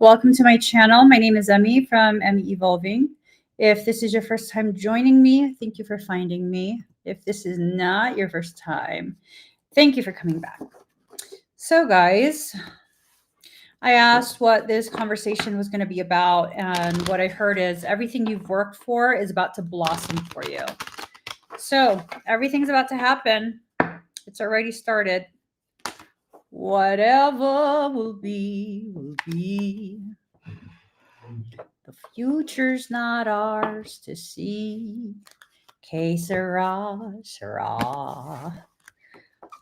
Welcome to my channel. My name is Emmy from Emmy Evolving. If this is your first time joining me, thank you for finding me. If this is not your first time, thank you for coming back. So guys, I asked what this conversation was going to be about, and what I heard is everything you've worked for is about to blossom for you. So everything's about to happen. It's already started. Whatever will be, will be. The future's not ours to see. Que sera, sera.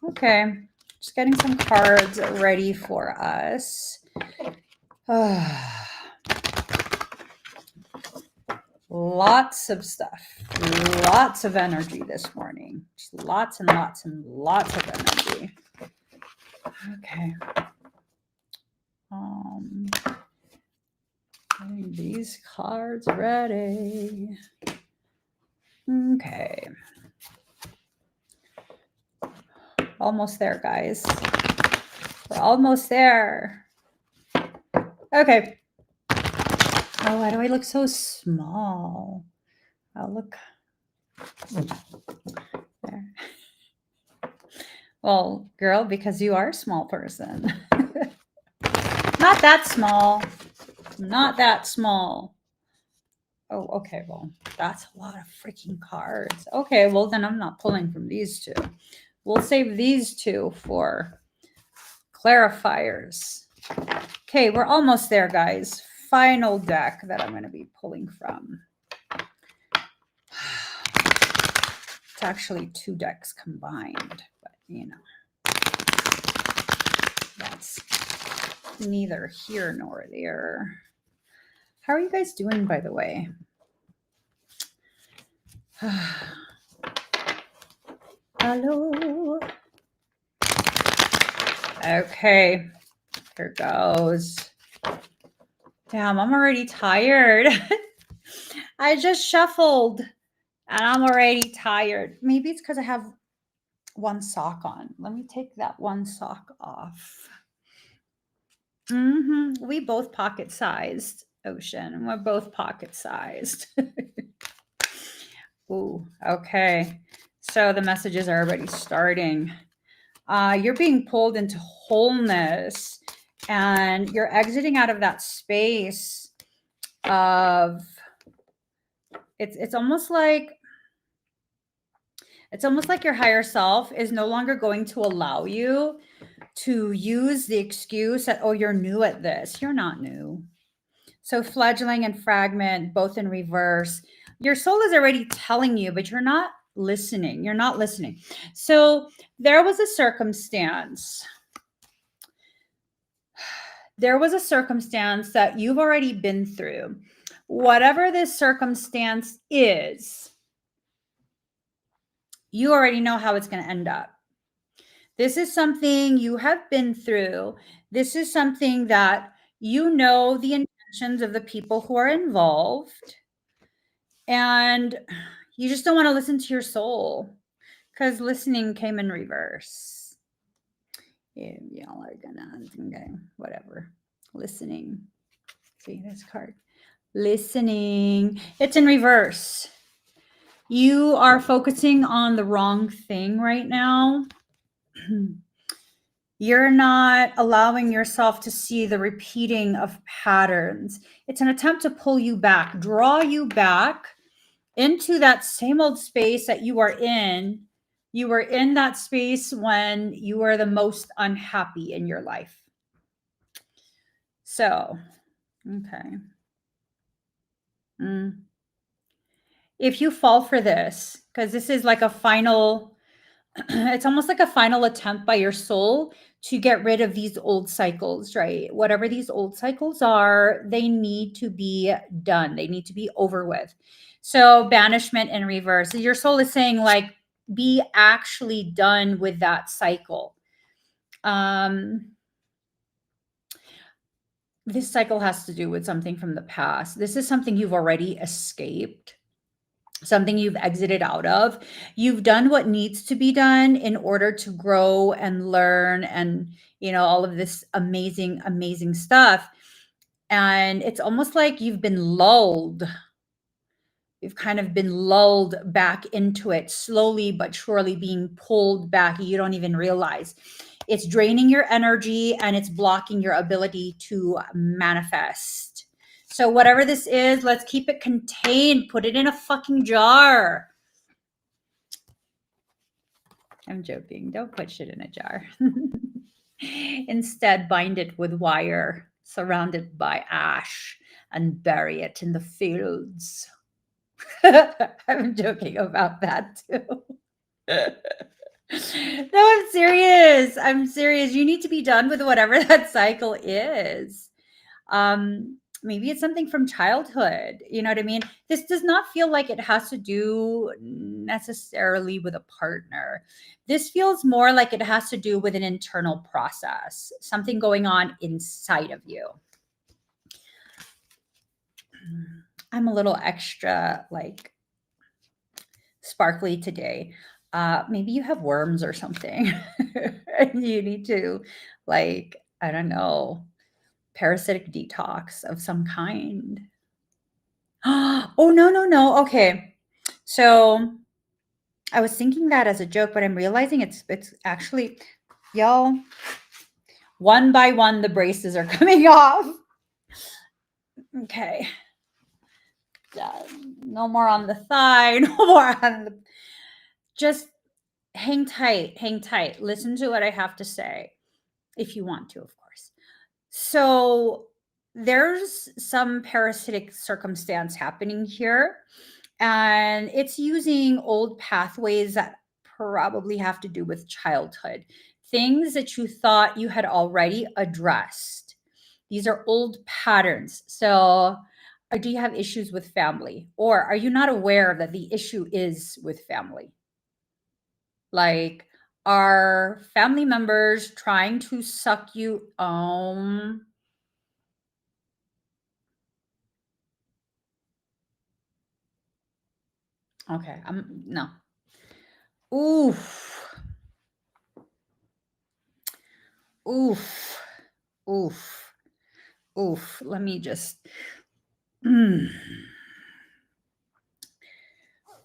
Okay, just getting some cards ready for us. Lots of stuff, lots of energy this morning. Just lots and lots and lots of energy. Okay. Getting these cards ready. Okay. Almost there, guys. We're almost there. Okay. Oh, why do I look so small? I'll look there. Well, girl, because you are a small person. Not that small. Not that small. Oh, okay. Well, that's a lot of freaking cards. Okay, well, then I'm not pulling from these two. We'll save these two for clarifiers. Okay, we're almost there, guys. Final deck that I'm going to be pulling from. It's actually two decks combined, but you know, that's neither here nor there. How are you guys doing, by the way? Hello. Okay, here goes. Damn, I'm already tired. I just shuffled and I'm already tired. Maybe it's because I have one sock on. Let me take that one sock off. We both pocket-sized, Ocean. We're both pocket-sized. Ooh, okay. So the messages are already starting. You're being pulled into wholeness, and you're exiting out of that space of it's almost like your higher self is no longer going to allow you to use the excuse that, oh, you're new at this. You're not new. So fledgling and fragment, both in reverse. Your soul is already telling you, but you're not listening. You're not listening. So there was a circumstance. There was a circumstance that you've already been through. Whatever this circumstance is, you already know how it's going to end up. This is something you have been through. This is something that you know the intentions of the people who are involved. And you just don't want to listen to your soul because listening came in reverse. Y'all are gonna, okay, whatever. Listening. See this card. Listening. It's in reverse. You are focusing on the wrong thing right now. You're not allowing yourself to see the repeating of patterns. It's an attempt to pull you back, draw you back into that same old space that you are in. You were in that space when you were the most unhappy in your life. So, okay. If you fall for this, because this is like a final, it's almost like a final attempt by your soul to get rid of these old cycles, right? Whatever these old cycles are, they need to be done. They need to be over with. So banishment in reverse. Your soul is saying, like, be actually done with that cycle. This cycle has to do with something from the past. This is something you've already escaped, something you've exited out of. You've done what needs to be done in order to grow and learn and, you know, all of this amazing, amazing stuff. And it's almost like you've been lulled. You've kind of been lulled back into it, slowly but surely being pulled back. You don't even realize. It's draining your energy and it's blocking your ability to manifest. So whatever this is, let's keep it contained. Put it in a fucking jar. I'm joking. Don't put shit in a jar. Instead, bind it with wire, surround it by ash, and bury it in the fields. I'm joking about that too. No, I'm serious. I'm serious. You need to be done with whatever that cycle is. Maybe it's something from childhood. You know what I mean? This does not feel like it has to do necessarily with a partner. This feels more like it has to do with an internal process, something going on inside of you. I'm a little extra like sparkly today. Maybe you have worms or something. And you need to, like, I don't know, parasitic detox of some kind. Oh, no. Okay. So I was thinking that as a joke, but I'm realizing it's actually, y'all, one by one, the braces are coming off. Okay. Yeah, no more on the thigh, no more on the, just hang tight. Listen to what I have to say if you want to, of course. So there's some parasitic circumstance happening here, and it's using old pathways that probably have to do with childhood, things that you thought you had already addressed. These are old patterns. So, do you have issues with family? Or are you not aware that the issue is with family? Like, are family members trying to suck you? Okay. No. Oof. Oof. Oof. Oof. Let me just.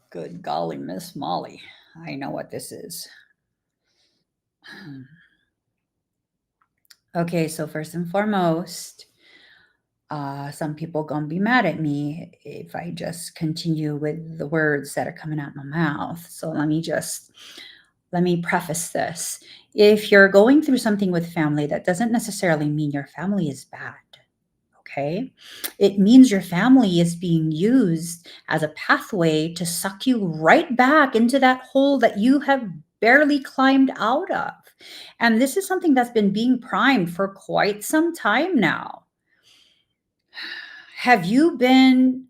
Good golly, Miss Molly. I know what this is. Okay, so first and foremost, some people gonna be mad at me if I just continue with the words that are coming out my mouth. So let me preface this. If you're going through something with family, that doesn't necessarily mean your family is bad. Okay. It means your family is being used as a pathway to suck you right back into that hole that you have barely climbed out of. And this is something that's been being primed for quite some time now. Have you been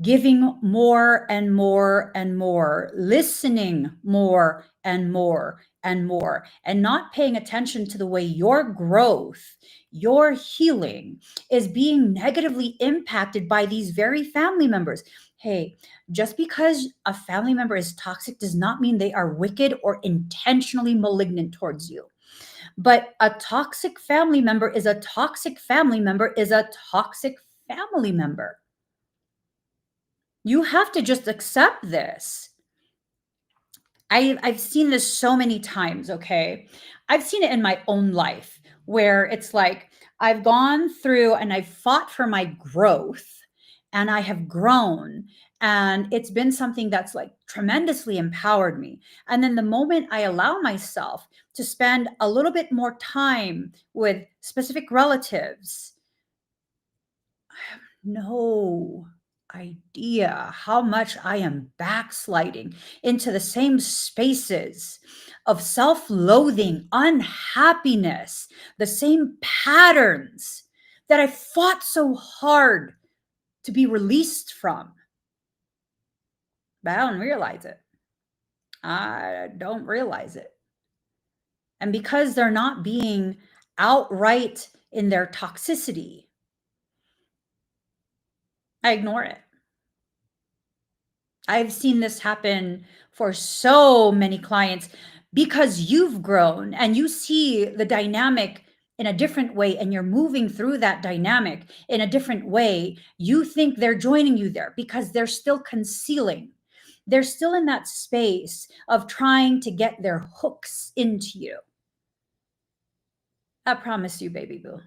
giving more and more and more, listening more and more and more, and not paying attention to the way your growth, your healing is being negatively impacted by these very family members? Hey, just because a family member is toxic does not mean they are wicked or intentionally malignant towards you. But a toxic family member is a toxic family member is a toxic family member. You have to just accept this. I've seen this so many times, okay? I've seen it in my own life where it's like I've gone through and I've fought for my growth and I have grown, and it's been something that's like tremendously empowered me. And then the moment I allow myself to spend a little bit more time with specific relatives, I have no idea how much I am backsliding into the same spaces of self loathing, unhappiness, the same patterns that I fought so hard to be released from. But I don't realize it. I don't realize it. And because they're not being outright in their toxicity, I ignore it. I've seen this happen for so many clients because you've grown and you see the dynamic in a different way and you're moving through that dynamic in a different way, you think they're joining you there because they're still concealing. They're still in that space of trying to get their hooks into you. I promise you, baby boo.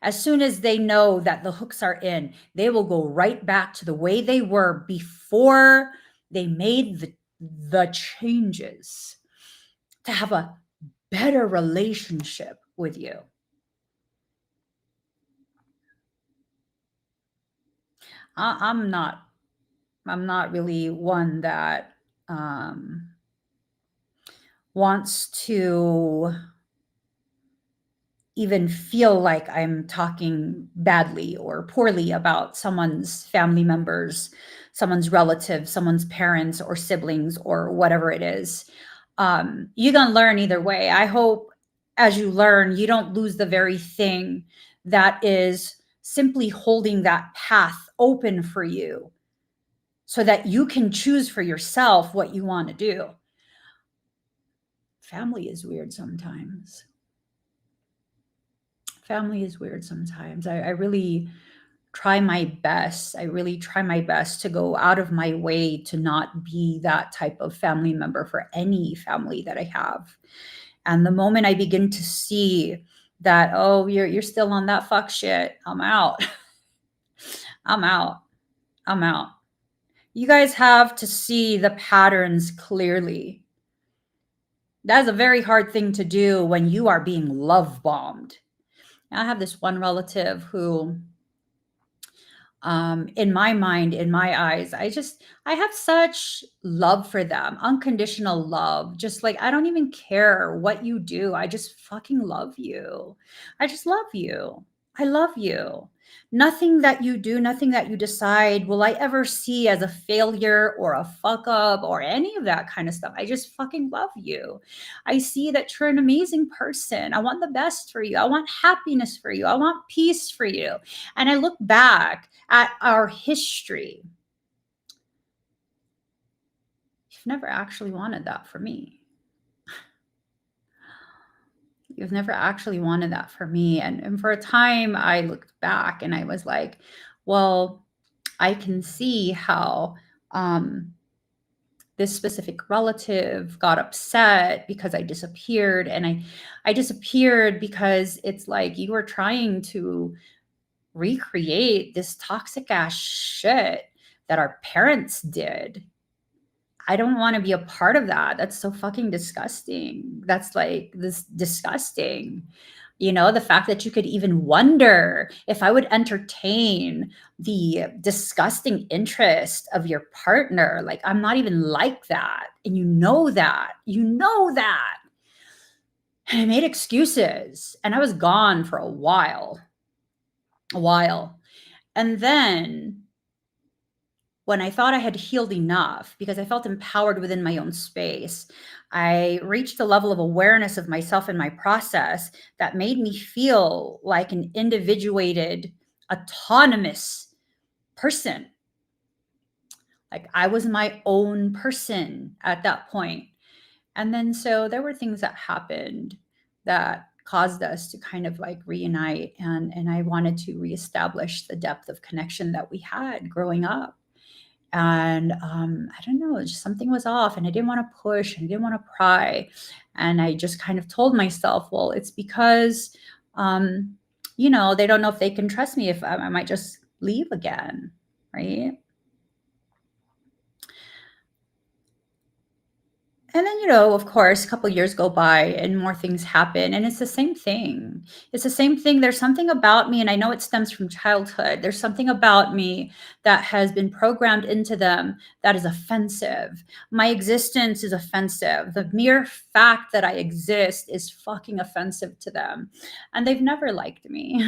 As soon as they know that the hooks are in, they will go right back to the way they were before they made the changes to have a better relationship with you. I'm not really one that wants to even feel like I'm talking badly or poorly about someone's family members, someone's relatives, someone's parents or siblings or whatever it is. You're going to learn either way. I hope as you learn, you don't lose the very thing that is simply holding that path open for you so that you can choose for yourself what you want to do. Family is weird sometimes. Family is weird sometimes. I really try my best. I really try my best to go out of my way to not be that type of family member for any family that I have. And the moment I begin to see that, oh, you're still on that fuck shit, I'm out. I'm out. I'm out. You guys have to see the patterns clearly. That's a very hard thing to do when you are being love bombed. I have this one relative who, in my mind, in my eyes, I have such love for them, unconditional love. Just like, I don't even care what you do. I just fucking love you. I just love you. I love you. Nothing that you do, nothing that you decide will I ever see as a failure or a fuck up or any of that kind of stuff. I just fucking love you. I see that you're an amazing person. I want the best for you. I want happiness for you. I want peace for you. And I look back at our history. You've never actually wanted that for me. You've never actually wanted that for me. And for a time, I looked back and I was like, well, I can see how this specific relative got upset because I disappeared. And I disappeared because it's like you were trying to recreate this toxic ass shit that our parents did. I don't want to be a part of that. That's so fucking disgusting. That's like this disgusting. You know, the fact that you could even wonder if I would entertain the disgusting interest of your partner. Like, I'm not even like that. And you know that. You know that. And I made excuses and I was gone for a while. And then when I thought I had healed enough because I felt empowered within my own space, I reached a level of awareness of myself and my process that made me feel like an individuated, autonomous person. Like I was my own person at that point. And then so there were things that happened that caused us to kind of like reunite, and I wanted to reestablish the depth of connection that we had growing up. And I don't know, just something was off and I didn't want to push and I didn't want to pry. And I just kind of told myself, well, it's because they don't know if they can trust me, if I might just leave again, right? And then, of course, a couple of years go by and more things happen. And it's the same thing. It's the same thing. There's something about me, and I know it stems from childhood. There's something about me that has been programmed into them that is offensive. My existence is offensive. The mere fact that I exist is fucking offensive to them. And they've never liked me.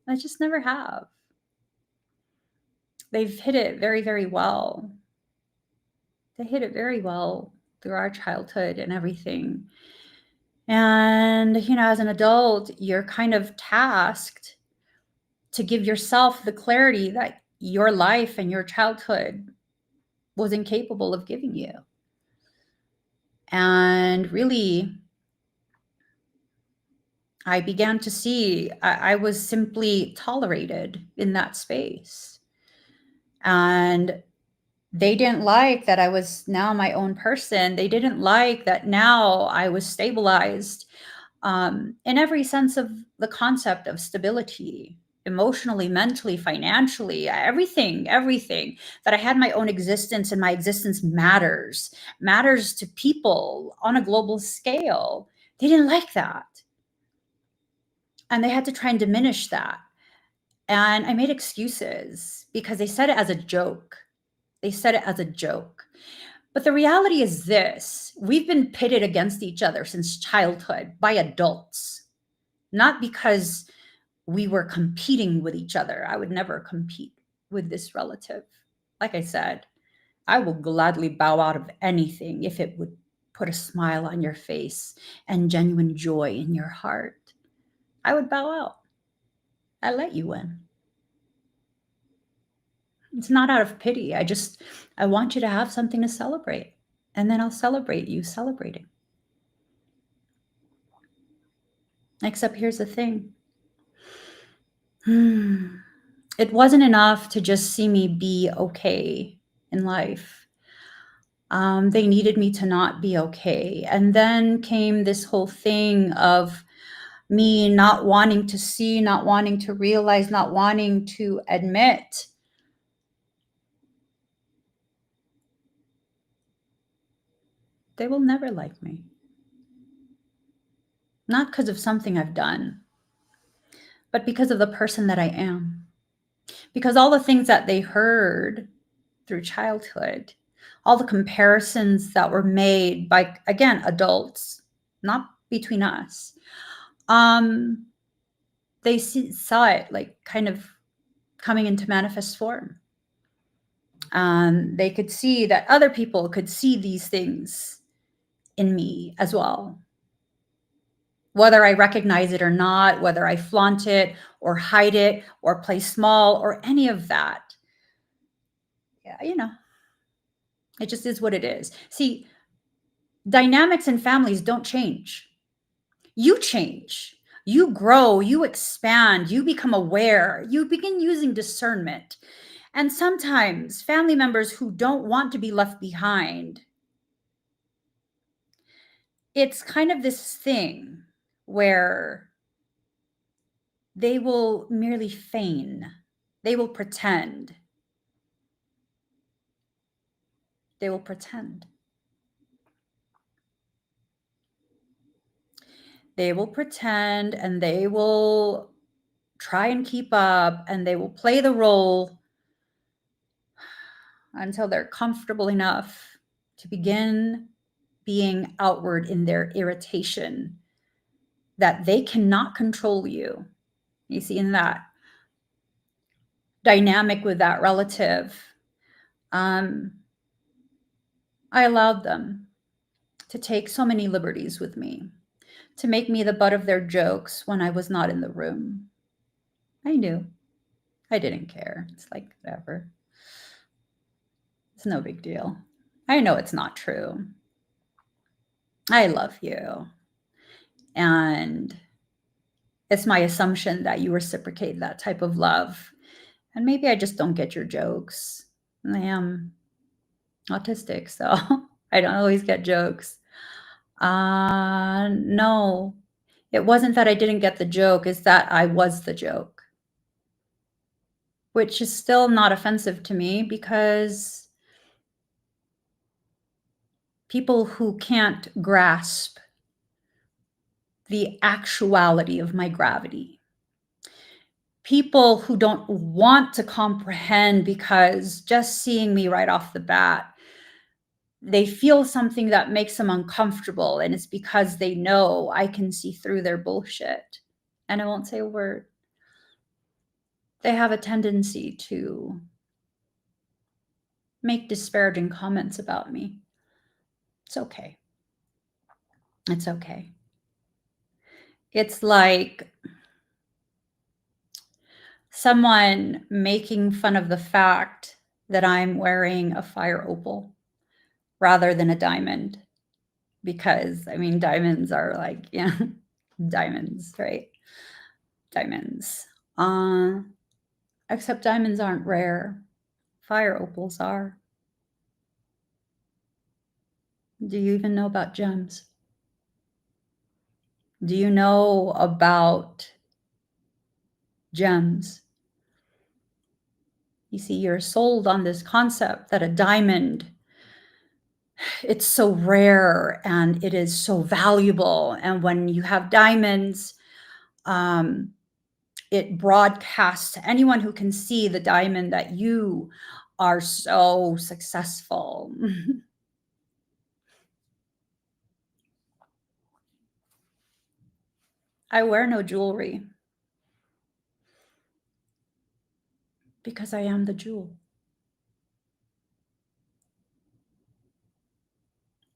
I just never have. They've hit it very, very well. They hit it very well through our childhood and everything. And, as an adult, you're kind of tasked to give yourself the clarity that your life and your childhood was incapable of giving you. And really, I began to see I was simply tolerated in that space. And they didn't like that I was now my own person. They didn't like that now I was stabilized in every sense of the concept of stability, emotionally, mentally, financially, everything, that I had my own existence and my existence matters to people on a global scale. They didn't like that. And they had to try and diminish that. And I made excuses because they said it as a joke. They said it as a joke. But the reality is this: we've been pitted against each other since childhood by adults, not because we were competing with each other. I would never compete with this relative. Like I said, I will gladly bow out of anything if it would put a smile on your face and genuine joy in your heart. I would bow out. I let you win. It's not out of pity. I want you to have something to celebrate. And then I'll celebrate you celebrating. Except here's the thing. It wasn't enough to just see me be okay in life. They needed me to not be okay. And then came this whole thing of me not wanting to see, not wanting to realize, not wanting to admit they will never like me. Not because of something I've done, but because of the person that I am. Because all the things that they heard through childhood, all the comparisons that were made by, again, adults, not between us, they saw it like kind of coming into manifest form. They could see that other people could see these things in me as well. Whether I recognize it or not, whether I flaunt it or hide it or play small or any of that. Yeah, it just is what it is. See, dynamics in families don't change. You change. You grow, you expand, you become aware, you begin using discernment. And sometimes family members who don't want to be left behind, it's kind of this thing where they will merely feign, they will pretend. They will pretend. They will pretend and they will try and keep up and they will play the role until they're comfortable enough to begin being outward in their irritation that they cannot control you. You see, in that dynamic with that relative, I allowed them to take so many liberties with me, to make me the butt of their jokes when I was not in the room. I knew. I didn't care. It's like, whatever. It's no big deal. I know it's not true. I love you. And it's my assumption that you reciprocate that type of love. And maybe I just don't get your jokes. I am autistic, so I don't always get jokes. No, it wasn't that I didn't get the joke, it's that I was the joke. Which is still not offensive to me because people who can't grasp the actuality of my gravity, people who don't want to comprehend because just seeing me right off the bat, they feel something that makes them uncomfortable, and it's because they know I can see through their bullshit and I won't say a word. They have a tendency to make disparaging comments about me. It's okay. It's okay. It's like someone making fun of the fact that I'm wearing a fire opal rather than a diamond. Because, I mean, diamonds are like, Diamonds, right? Diamonds. Except diamonds aren't rare. Fire opals are. Do you even know about gems? Do you know about gems? You see, you're sold on this concept that a diamond, it's so rare and it is so valuable. And when you have diamonds, it broadcasts to anyone who can see the diamond that you are so successful. I wear no jewelry because I am the jewel.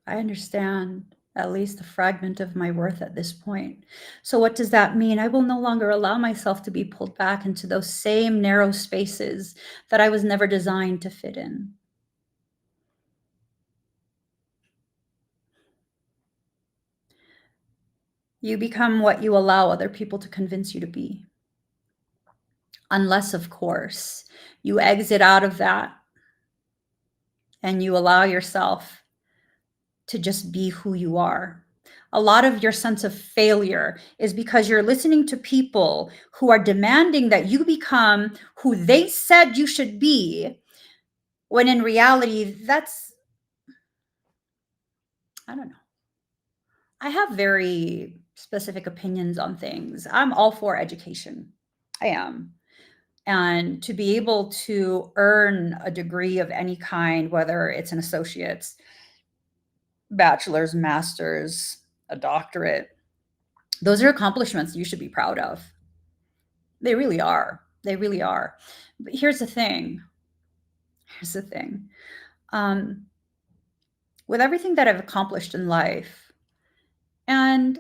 I understand at least a fragment of my worth at this point. So, what does that mean? I will no longer allow myself to be pulled back into those same narrow spaces that I was never designed to fit in. You become what you allow other people to convince you to be. Unless, of course, you exit out of that and you allow yourself to just be who you are. A lot of your sense of failure is because you're listening to people who are demanding that you become who they said you should be, when in reality, I don't know. I have very specific opinions on things. I'm all for education. I am. And to be able to earn a degree of any kind, whether it's an associate's, bachelor's, master's, a doctorate, those are accomplishments you should be proud of. They really are. They really are. But here's the thing. Here's the thing. With everything that I've accomplished in life, and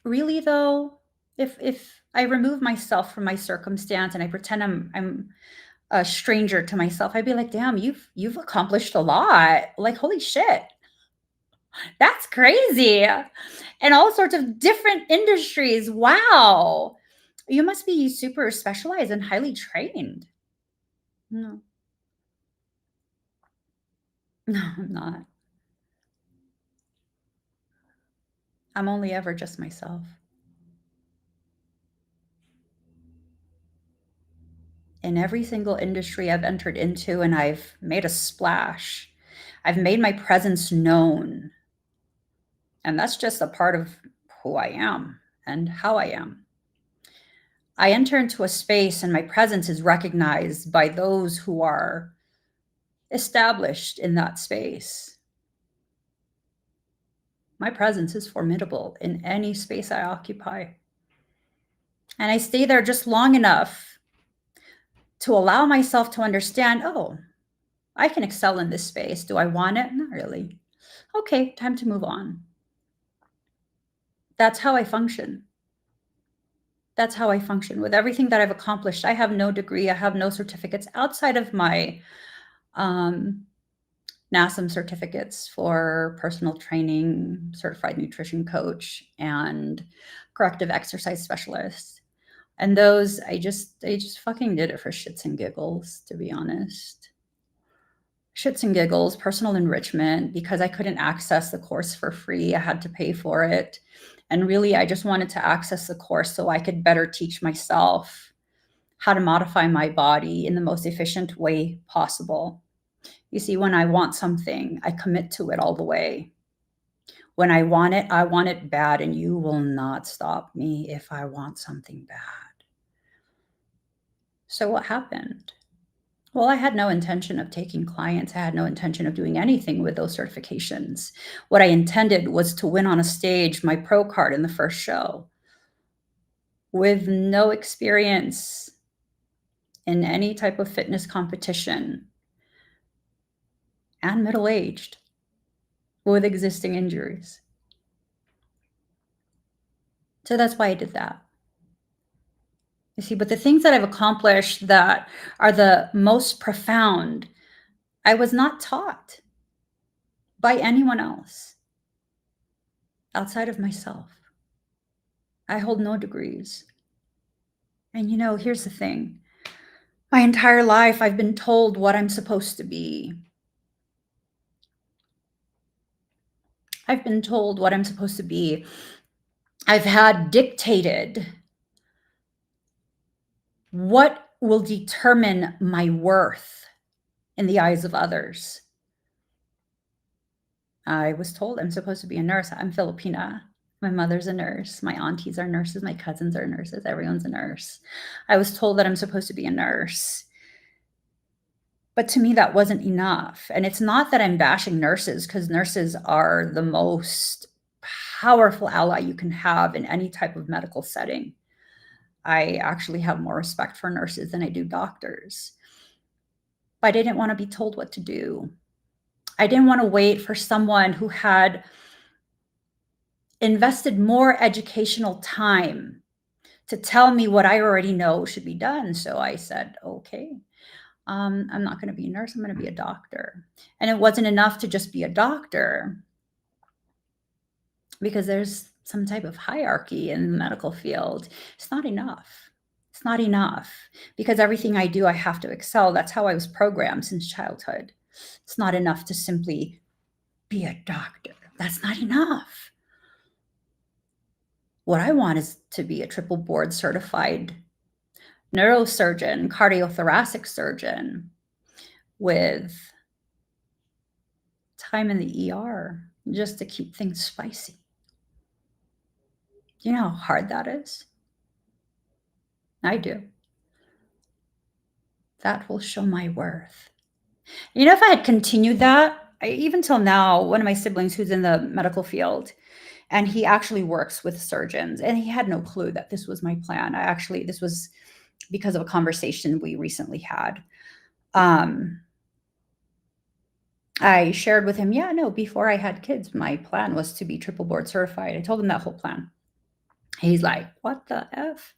really though, if I remove myself from my circumstance and I pretend I'm a stranger to myself, I'd be like, damn, you've accomplished a lot. Like, holy shit. That's crazy. And all sorts of different industries. Wow. You must be super specialized and highly trained. No. No, I'm not. I'm only ever just myself. In every single industry I've entered into and I've made a splash, I've made my presence known. And that's just a part of who I am and how I am. I enter into a space and my presence is recognized by those who are established in that space. My presence is formidable in any space I occupy. And I stay there just long enough to allow myself to understand, oh, I can excel in this space. Do I want it? Not really. Okay, time to move on. That's how I function. That's how I function. With everything that I've accomplished, I have no degree, I have no certificates outside of my NASM certificates for personal training, certified nutrition coach, and corrective exercise specialist. And those, they just fucking did it for shits and giggles, to be honest. Shits and giggles, personal enrichment, because I couldn't access the course for free. I had to pay for it. And really, I just wanted to access the course so I could better teach myself how to modify my body in the most efficient way possible. You see, when I want something, I commit to it all the way. When I want it bad, and you will not stop me if I want something bad. So what happened? Well, I had no intention of taking clients. I had no intention of doing anything with those certifications. What I intended was to win on a stage my pro card in the first show with no experience in any type of fitness competition and middle-aged with existing injuries. So that's why I did that. You see, but the things that I've accomplished that are the most profound, I was not taught by anyone else outside of myself. I hold no degrees. And here's the thing. My entire life, I've been told what I'm supposed to be. I've been told what I'm supposed to be. I've had dictated what will determine my worth in the eyes of others. I was told I'm supposed to be a nurse. I'm Filipina. My mother's a nurse. My aunties are nurses. My cousins are nurses. Everyone's a nurse. I was told that I'm supposed to be a nurse. But to me, that wasn't enough. And it's not that I'm bashing nurses, because nurses are the most powerful ally you can have in any type of medical setting. I actually have more respect for nurses than I do doctors. But I didn't want to be told what to do. I didn't want to wait for someone who had invested more educational time to tell me what I already know should be done. So I said, okay, I'm not going to be a nurse. I'm going to be a doctor. And it wasn't enough to just be a doctor, because there's some type of hierarchy in the medical field. It's not enough. It's not enough, because everything I do, I have to excel. That's how I was programmed since childhood. It's not enough to simply be a doctor. That's not enough. What I want is to be a triple board certified neurosurgeon, cardiothoracic surgeon with time in the ER just to keep things spicy. Do you know how hard that is? I do. That will show my worth. If I had continued that, even till now, one of my siblings who's in the medical field, and he actually works with surgeons, and he had no clue that this was my plan. This was because of a conversation we recently had. I shared with him, yeah, no, before I had kids, my plan was to be triple board certified. I told him that whole plan. He's like, what the F?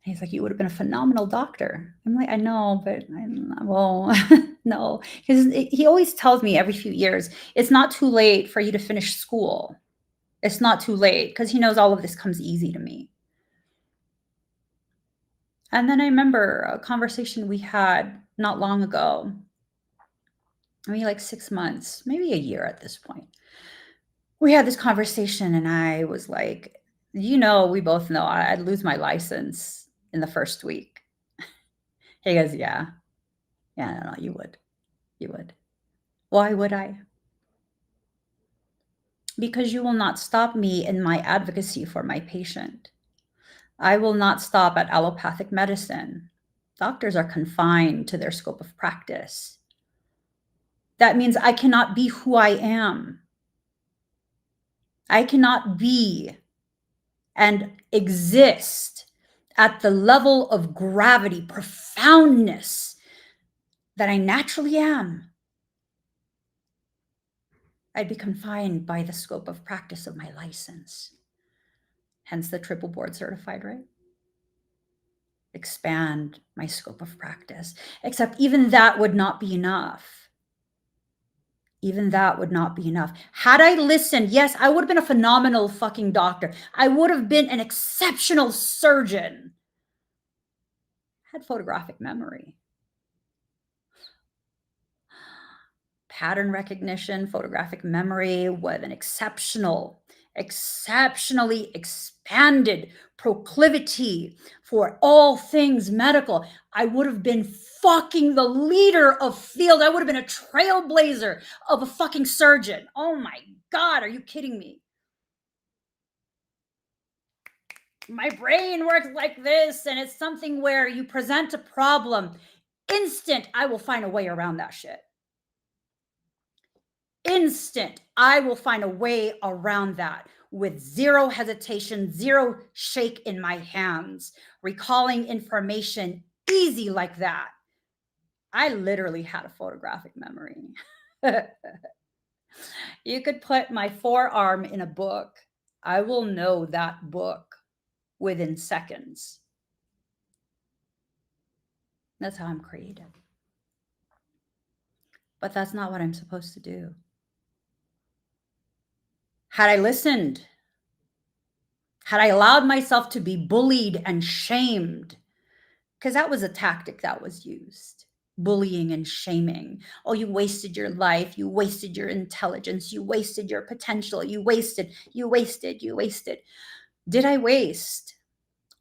He's like, you would have been a phenomenal doctor. I'm like, I know, but well, no. Because he always tells me every few years, it's not too late for you to finish school. It's not too late, because he knows all of this comes easy to me. And then I remember a conversation we had not long ago. I mean, like 6 months, maybe a year at this point. We had this conversation, and I was like, we both know I'd lose my license in the first week. He goes, yeah. Yeah, no, you would. You would. Why would I? Because you will not stop me in my advocacy for my patient. I will not stop at allopathic medicine. Doctors are confined to their scope of practice. That means I cannot be who I am. I cannot be and exist at the level of gravity, profoundness that I naturally am. I'd be confined by the scope of practice of my license. Hence the triple board certified, right? Expand my scope of practice. Except even that would not be enough. Even that would not be enough. Had I listened, yes, I would have been a phenomenal fucking doctor. I would have been an exceptional surgeon. I had photographic memory. Pattern recognition, photographic memory with an exceptionally expanded proclivity for all things medical. I would have been fucking the leader of field. I would have been a trailblazer of a fucking surgeon. Oh my God, are you kidding me? My brain works like this, and it's something where you present a problem, instant, I will find a way around that shit. Instant, I will find a way around that with zero hesitation, zero shake in my hands, recalling information easy like that. I literally had a photographic memory. You could put my forearm in a book. I will know that book within seconds. That's how I'm created. But that's not what I'm supposed to do. Had I listened, had I allowed myself to be bullied and shamed, because that was a tactic that was used, bullying and shaming. Oh, you wasted your life. You wasted your intelligence. You wasted your potential. You wasted. Did I waste?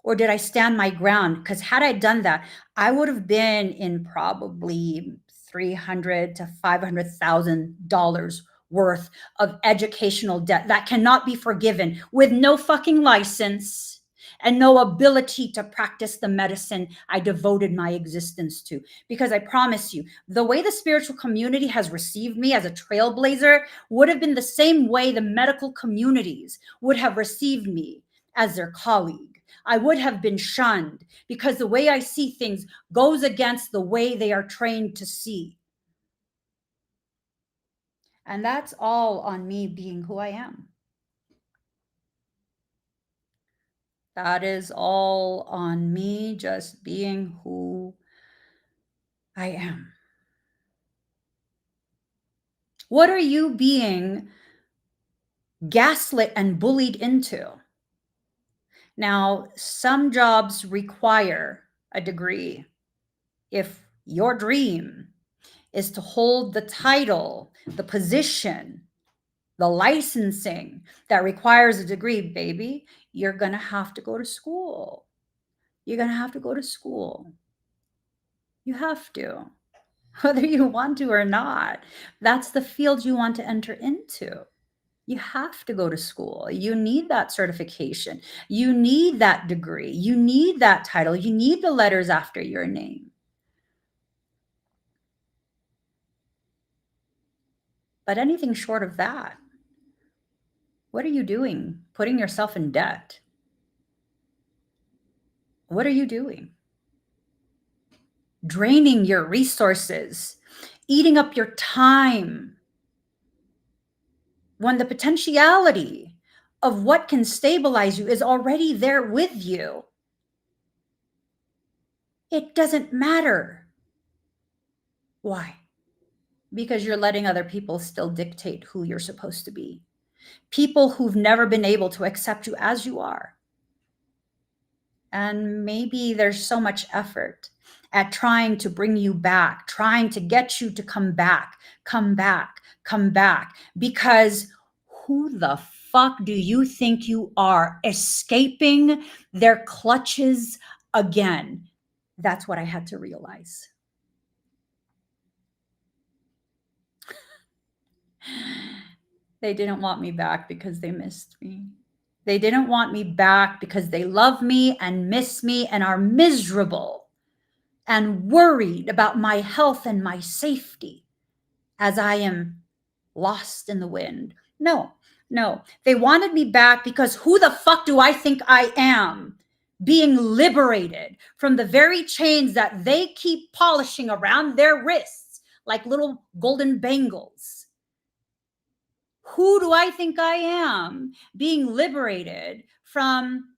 Or did I stand my ground? Because had I done that, I would have been in probably $300,000 to $500,000 worth of educational debt that cannot be forgiven, with no fucking license and no ability to practice the medicine I devoted my existence to. Because I promise you, the way the spiritual community has received me as a trailblazer would have been the same way the medical communities would have received me as their colleague. I would have been shunned because the way I see things goes against the way they are trained to see. And that's all on me being who I am. That is all on me just being who I am. What are you being gaslit and bullied into? Now, some jobs require a degree. If your dream is to hold the title, the position, the licensing that requires a degree, baby, you're going to have to go to school. You're going to have to go to school. You have to, whether you want to or not. That's the field you want to enter into. You have to go to school. You need that certification. You need that degree. You need that title. You need the letters after your name. But anything short of that, what are you doing? Putting yourself in debt. What are you doing? Draining your resources, eating up your time, when the potentiality of what can stabilize you is already there with you. It doesn't matter. Why? Because you're letting other people still dictate who you're supposed to be. People who've never been able to accept you as you are. And maybe there's so much effort at trying to bring you back, trying to get you to come back, because who the fuck do you think you are, escaping their clutches again? That's what I had to realize. They didn't want me back because they missed me. They didn't want me back because they love me and miss me and are miserable and worried about my health and my safety as I am lost in the wind. No, no. They wanted me back because who the fuck do I think I am? Being liberated from the very chains that they keep polishing around their wrists like little golden bangles. Who do I think I am? Being liberated from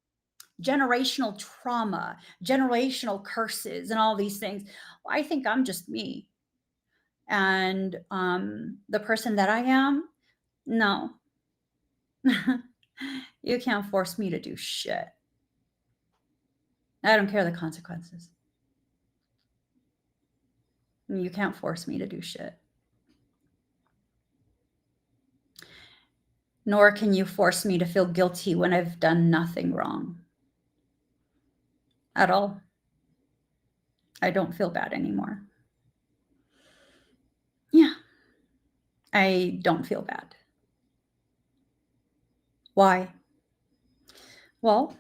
generational trauma, generational curses, and all these things. I think I'm just me. And the person that I am, no. You can't force me to do shit. I don't care the consequences. You can't force me to do shit. Nor can you force me to feel guilty when I've done nothing wrong. At all. I don't feel bad anymore. Yeah. I don't feel bad. Why? Well,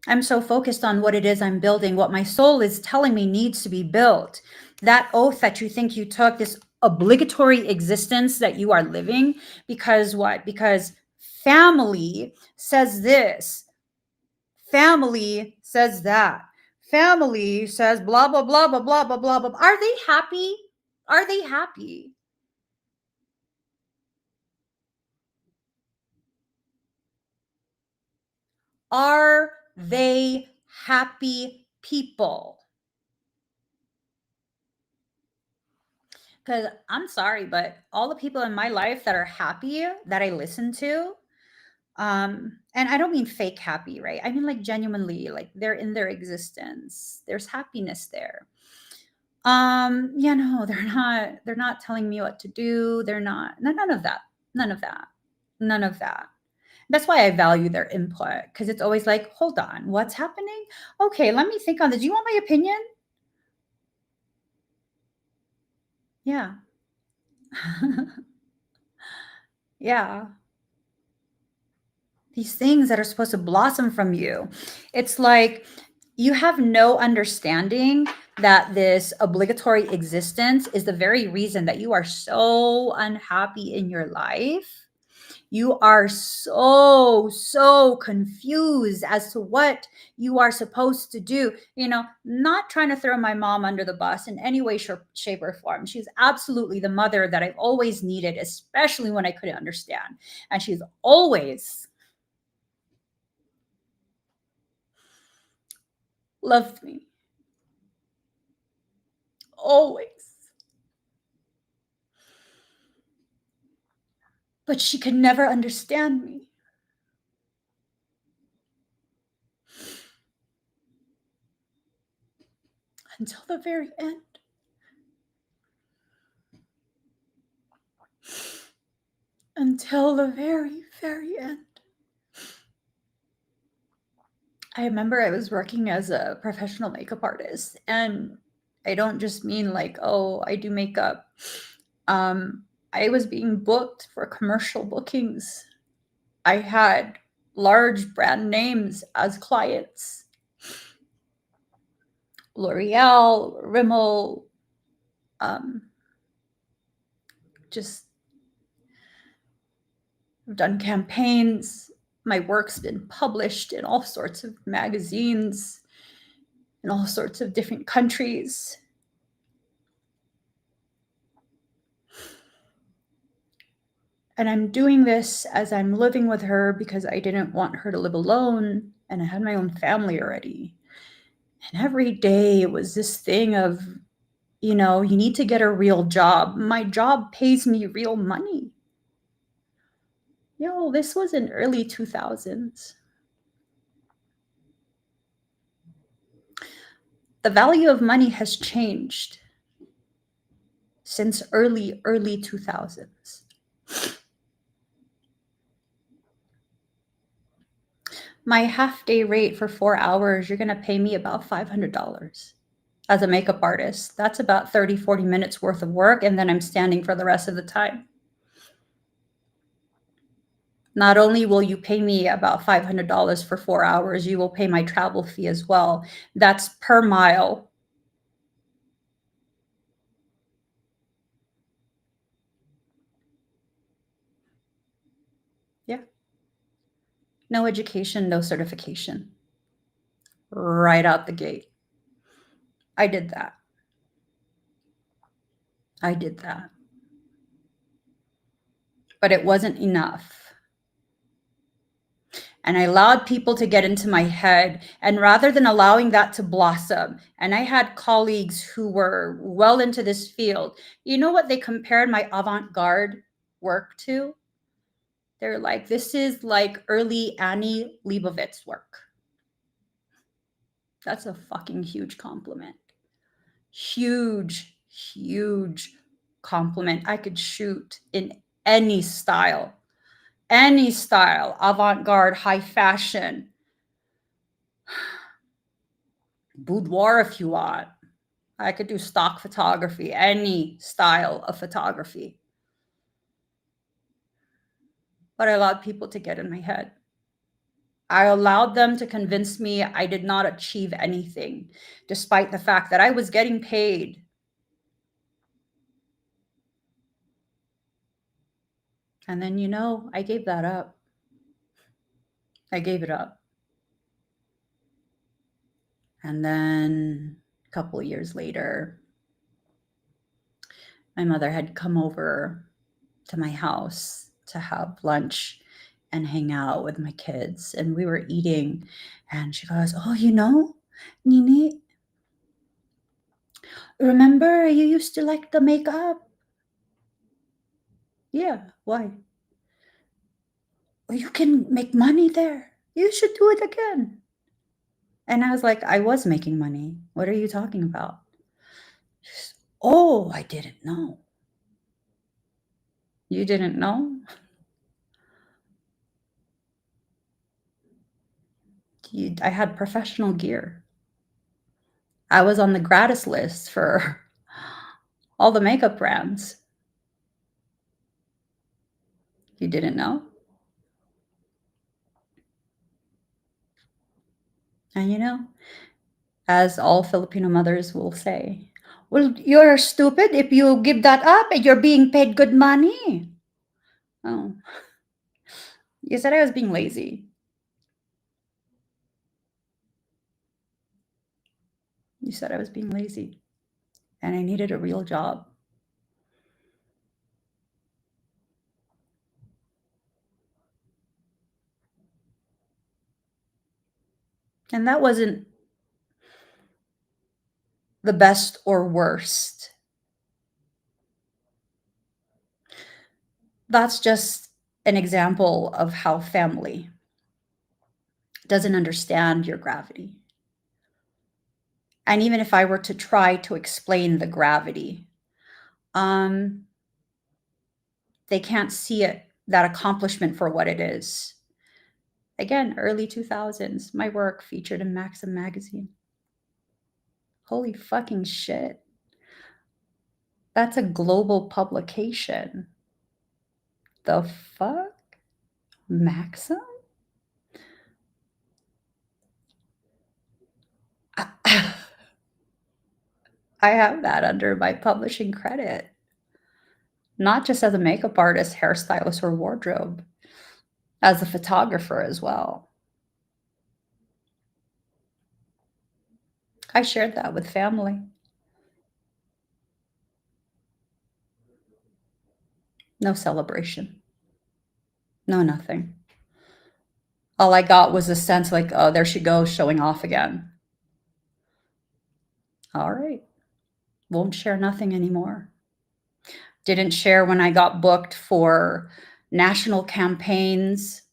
I'm so focused on what it is I'm building, what my soul is telling me needs to be built. That oath that you think you took, this obligatory existence that you are living, because what? Because family says this, family says that, family says blah, blah, blah, blah, blah, blah, blah, blah. Are they happy? Are they happy? Are they happy people? Because I'm sorry, but all the people in my life that are happy that I listen to, And I don't mean fake happy, right? I mean like genuinely, like they're in their existence. There's happiness there. Yeah, no, they're not telling me what to do. They're not, none of that. None of that. None of that. That's why I value their input because it's always like, hold on, what's happening? Okay, let me think on this. Do you want my opinion? Yeah. Yeah. These things that are supposed to blossom from you. It's like you have no understanding that this obligatory existence is the very reason that you are so unhappy in your life. You are so confused as to what you are supposed to do. Not trying to throw my mom under the bus in any way, shape, or form. She's absolutely the mother that I've always needed, especially when I couldn't understand. And she's always loved me, always. But she could never understand me until the very end. Until the very, very end. I remember I was working as a professional makeup artist, and I don't just mean like, oh, I do makeup. I was being booked for commercial bookings. I had large brand names as clients. L'Oreal, Rimmel, um, just done campaigns. My work's been published in all sorts of magazines in all sorts of different countries. And I'm doing this as I'm living with her because I didn't want her to live alone. And I had my own family already. And every day it was this thing of, you need to get a real job. My job pays me real money. This was in early 2000s. The value of money has changed since early 2000s. My half day rate for 4 hours, you're going to pay me about $500 as a makeup artist. That's about 30, 40 minutes worth of work. And then I'm standing for the rest of the time. Not only will you pay me about $500 for 4 hours, you will pay my travel fee as well. That's per mile. Yeah. No education, no certification. Right out the gate. I did that. I did that. But it wasn't enough. And I allowed people to get into my head. And rather than allowing that to blossom, and I had colleagues who were well into this field, you know what they compared my avant-garde work to? They're like, this is like early Annie Leibovitz work. That's a fucking huge compliment. Huge, huge compliment. I could shoot in any style, avant-garde, high fashion, boudoir if you want. I could do stock photography, any style of photography. But I allowed people to get in my head. I allowed them to convince me I did not achieve anything, despite the fact that I was getting paid. And then, I gave that up. I gave it up. And then a couple of years later, my mother had come over to my house to have lunch and hang out with my kids. And we were eating. And she goes, oh, Nini, remember you used to like the makeup? Yeah, why? well, you can make money there. You should do it again. And I was like, I was making money. What are you talking about? Says, oh, I didn't know. You didn't know? I had professional gear. I was on the gratis list for all the makeup brands. You didn't know? And you know, as all Filipino mothers will say, well, you're stupid if you give that up and you're being paid good money. Oh, you said I was being lazy. You said I was being lazy and I needed a real job. And that wasn't the best or worst. That's just an example of how family doesn't understand your gravity. And even if I were to try to explain the gravity, they can't see it, that accomplishment for what it is. Again, early 2000s, my work featured in Maxim magazine. Holy fucking shit. That's a global publication. The fuck? Maxim? I have that under my publishing credit. Not just as a makeup artist, hairstylist, or wardrobe, as a photographer as well. I shared that with family. No celebration. No, nothing. All I got was a sense like, oh, there she goes, showing off again. All right. Won't share nothing anymore. Didn't share when I got booked for national campaigns.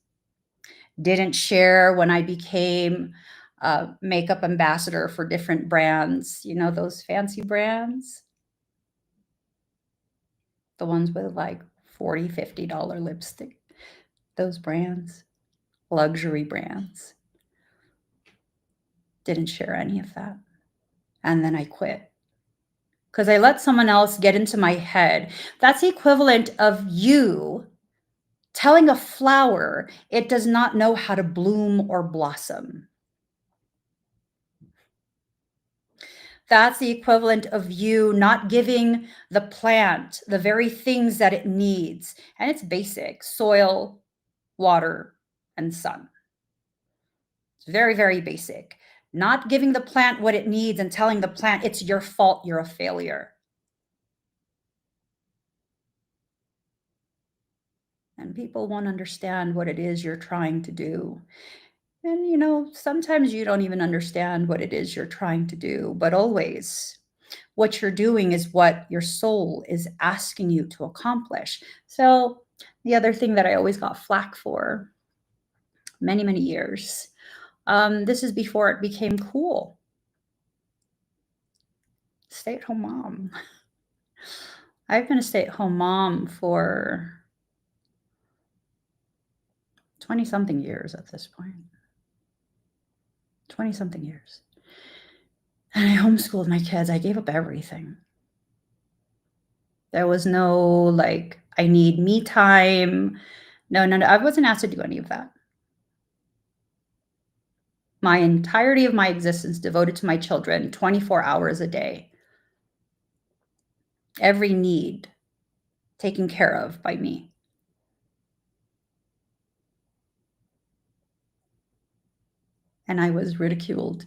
Didn't share when I became a makeup ambassador for different brands. You know, those fancy brands? The ones with like $40, $50 lipstick. Those brands, luxury brands. Didn't share any of that. And then I quit because I let someone else get into my head. That's the equivalent of you telling a flower it does not know how to bloom or blossom. That's the equivalent of you not giving the plant the very things that it needs. And it's basic: soil, water, and sun. It's very, very basic. Not giving the plant what it needs and telling the plant it's your fault, you're a failure. And people won't understand what it is you're trying to do. And, you know, sometimes you don't even understand what it is you're trying to do, but always what you're doing is what your soul is asking you to accomplish. So, the other thing that I always got flack for many, many years, this is before it became cool. Stay at home mom. I've been a stay at home mom for 20 something years at this point. 20 something years. And I homeschooled my kids. I gave up everything. There was no like, I need me time. No, no, no. I wasn't asked to do any of that. My entirety of my existence devoted to my children, 24 hours a day. Every need taken care of by me. And I was ridiculed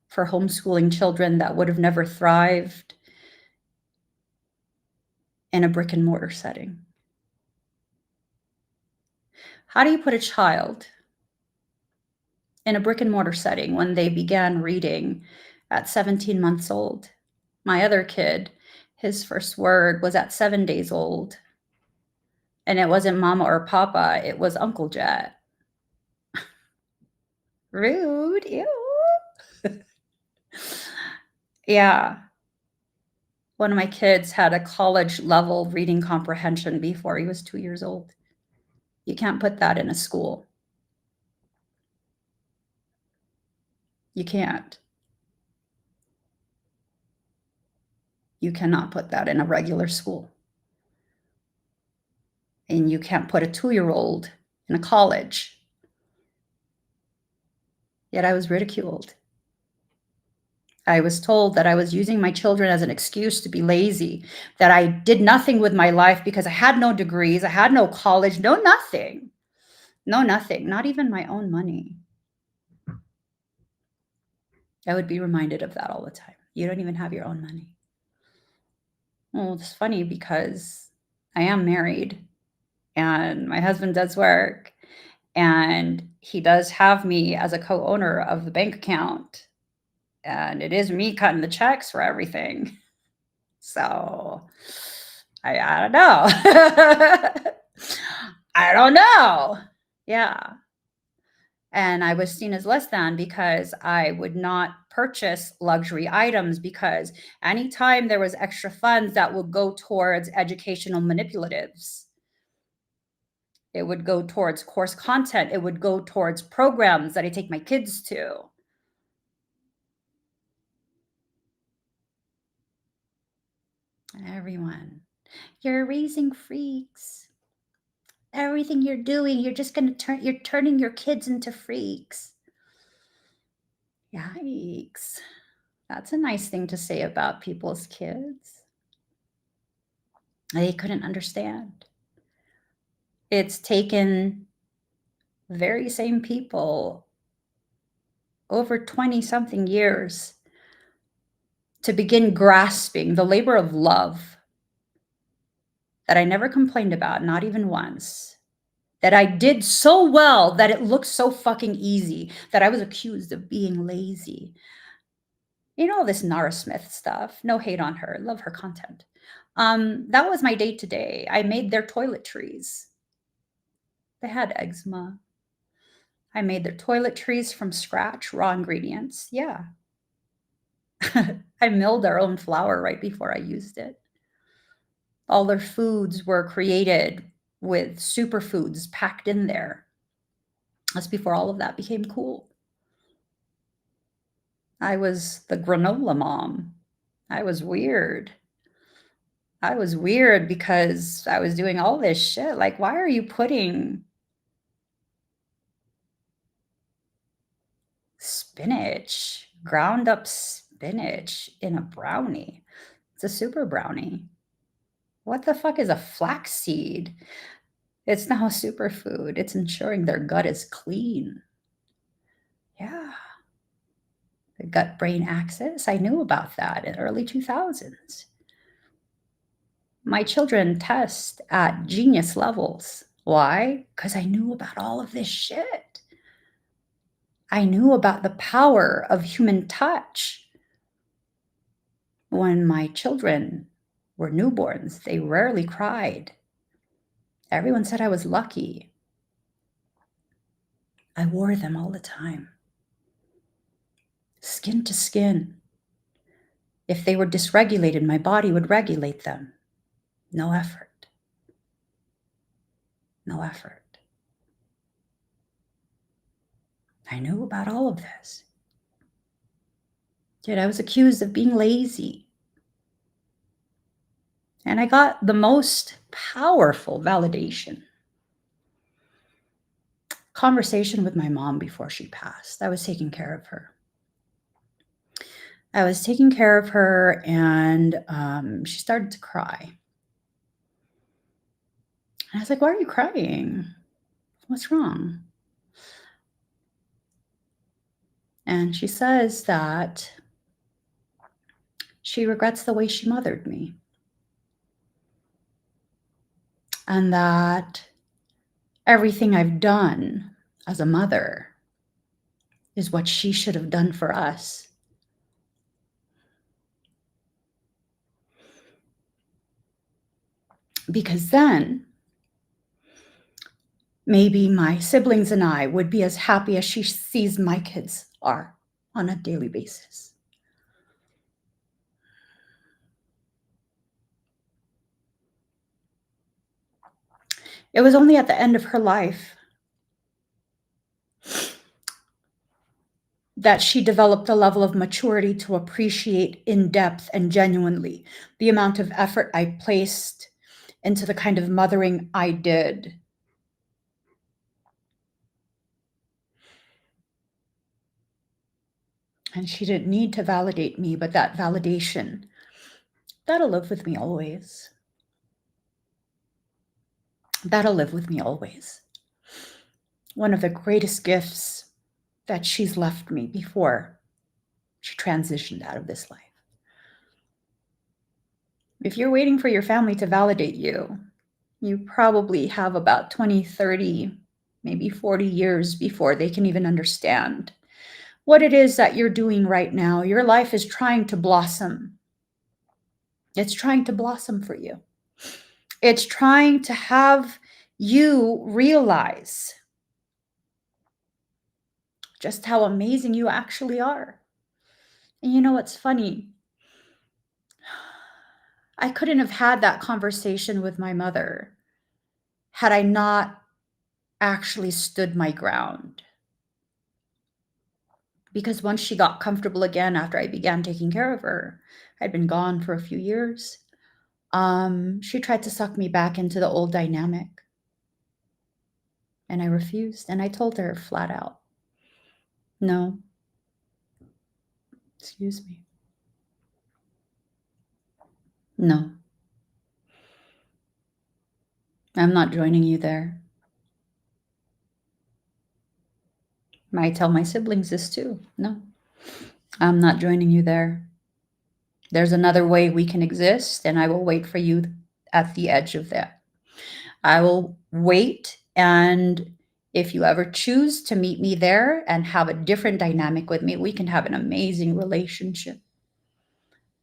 for homeschooling children that would have never thrived in a brick and mortar setting. How do you put a child in a brick and mortar setting when they began reading at 17 months old? My other kid, his first word was at 7 days old. And it wasn't mama or papa, it was Uncle Jet. Rude. Ew. Yeah. One of my kids had a college level reading comprehension before he was 2 years old. You can't put that in a school. You can't. You cannot put that in a regular school. And you can't put a 2-year-old in a college. Yet I was ridiculed. I was told that I was using my children as an excuse to be lazy, that I did nothing with my life because I had no degrees, I had no college, no nothing. No nothing, not even my own money. I would be reminded of that all the time. You don't even have your own money. Well, it's funny because I am married and my husband does work and he does have me as a co-owner of the bank account. And it is me cutting the checks for everything. So I don't know. I don't know. Yeah. And I was seen as less than because I would not purchase luxury items because anytime there was extra funds that would go towards educational manipulatives, it would go towards course content, it would go towards programs that I take my kids to. Everyone, you're raising freaks. Everything you're doing, you're turning your kids into freaks. Yikes. That's a nice thing to say about people's kids. They couldn't understand. It's taken the very same people over 20 something years to begin grasping the labor of love that I never complained about, not even once. That I did so well that it looked so fucking easy, that I was accused of being lazy. You know, all this Nara Smith stuff. No hate on her. Love her content. That was my day to day. I made their toiletries. They had eczema. I made their toiletries from scratch, raw ingredients. Yeah. I milled our own flour right before I used it. All their foods were created with superfoods packed in there. That's before all of that became cool. I was the granola mom. I was weird. I was weird because I was doing all this shit. Like, why are you putting spinach, ground up spinach in a brownie? It's a super brownie. What the fuck is a flaxseed? It's now a superfood. It's ensuring their gut is clean. Yeah. The gut brain axis. I knew about that in early 2000s. My children test at genius levels. Why? Because I knew about all of this shit. I knew about the power of human touch. When my children were newborns, they rarely cried. Everyone said I was lucky. I wore them all the time. Skin to skin. If they were dysregulated, my body would regulate them. No effort. No effort. I knew about all of this. Dude, I was accused of being lazy. And I got the most powerful validation. Conversation with my mom before she passed. I was taking care of her. And she started to cry. And I was like, why are you crying? What's wrong? And she says that she regrets the way she mothered me. And that everything I've done as a mother is what she should have done for us. Because then maybe my siblings and I would be as happy as she sees my kids are on a daily basis. It was only at the end of her life that she developed a level of maturity to appreciate in depth and genuinely the amount of effort I placed into the kind of mothering I did. And she didn't need to validate me, but that validation, that'll live with me always. That'll live with me always. One of the greatest gifts that she's left me before she transitioned out of this life. If you're waiting for your family to validate you, you probably have about 20, 30, maybe 40 years before they can even understand what it is that you're doing right now. Your life is trying to blossom. It's trying to blossom for you. It's trying to have you realize just how amazing you actually are. And you know what's funny? I couldn't have had that conversation with my mother had I not actually stood my ground. Because once she got comfortable again after I began taking care of her, I'd been gone for a few years. She tried to suck me back into the old dynamic. And I refused. And I told her flat out, no, excuse me. No, I'm not joining you there. I tell my siblings this too. No, I'm not joining you there. There's another way we can exist, and I will wait for you at the edge of that. I will wait, and if you ever choose to meet me there and have a different dynamic with me, we can have an amazing relationship.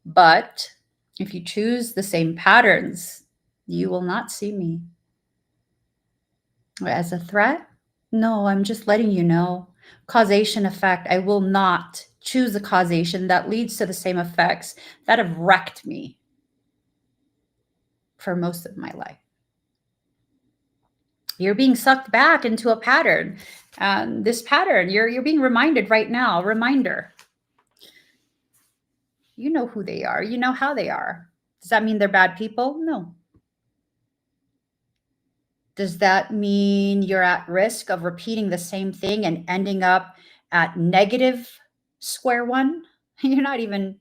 But if you choose the same patterns, you will not see me as a threat. No, I'm just letting you know. Causation effect. I will not choose a causation that leads to the same effects that have wrecked me for most of my life. You're being sucked back into a pattern. And this pattern, you're being reminded right now, reminder. You know who they are. You know how they are. Does that mean they're bad people? No. Does that mean you're at risk of repeating the same thing and ending up at negative square one? You're not even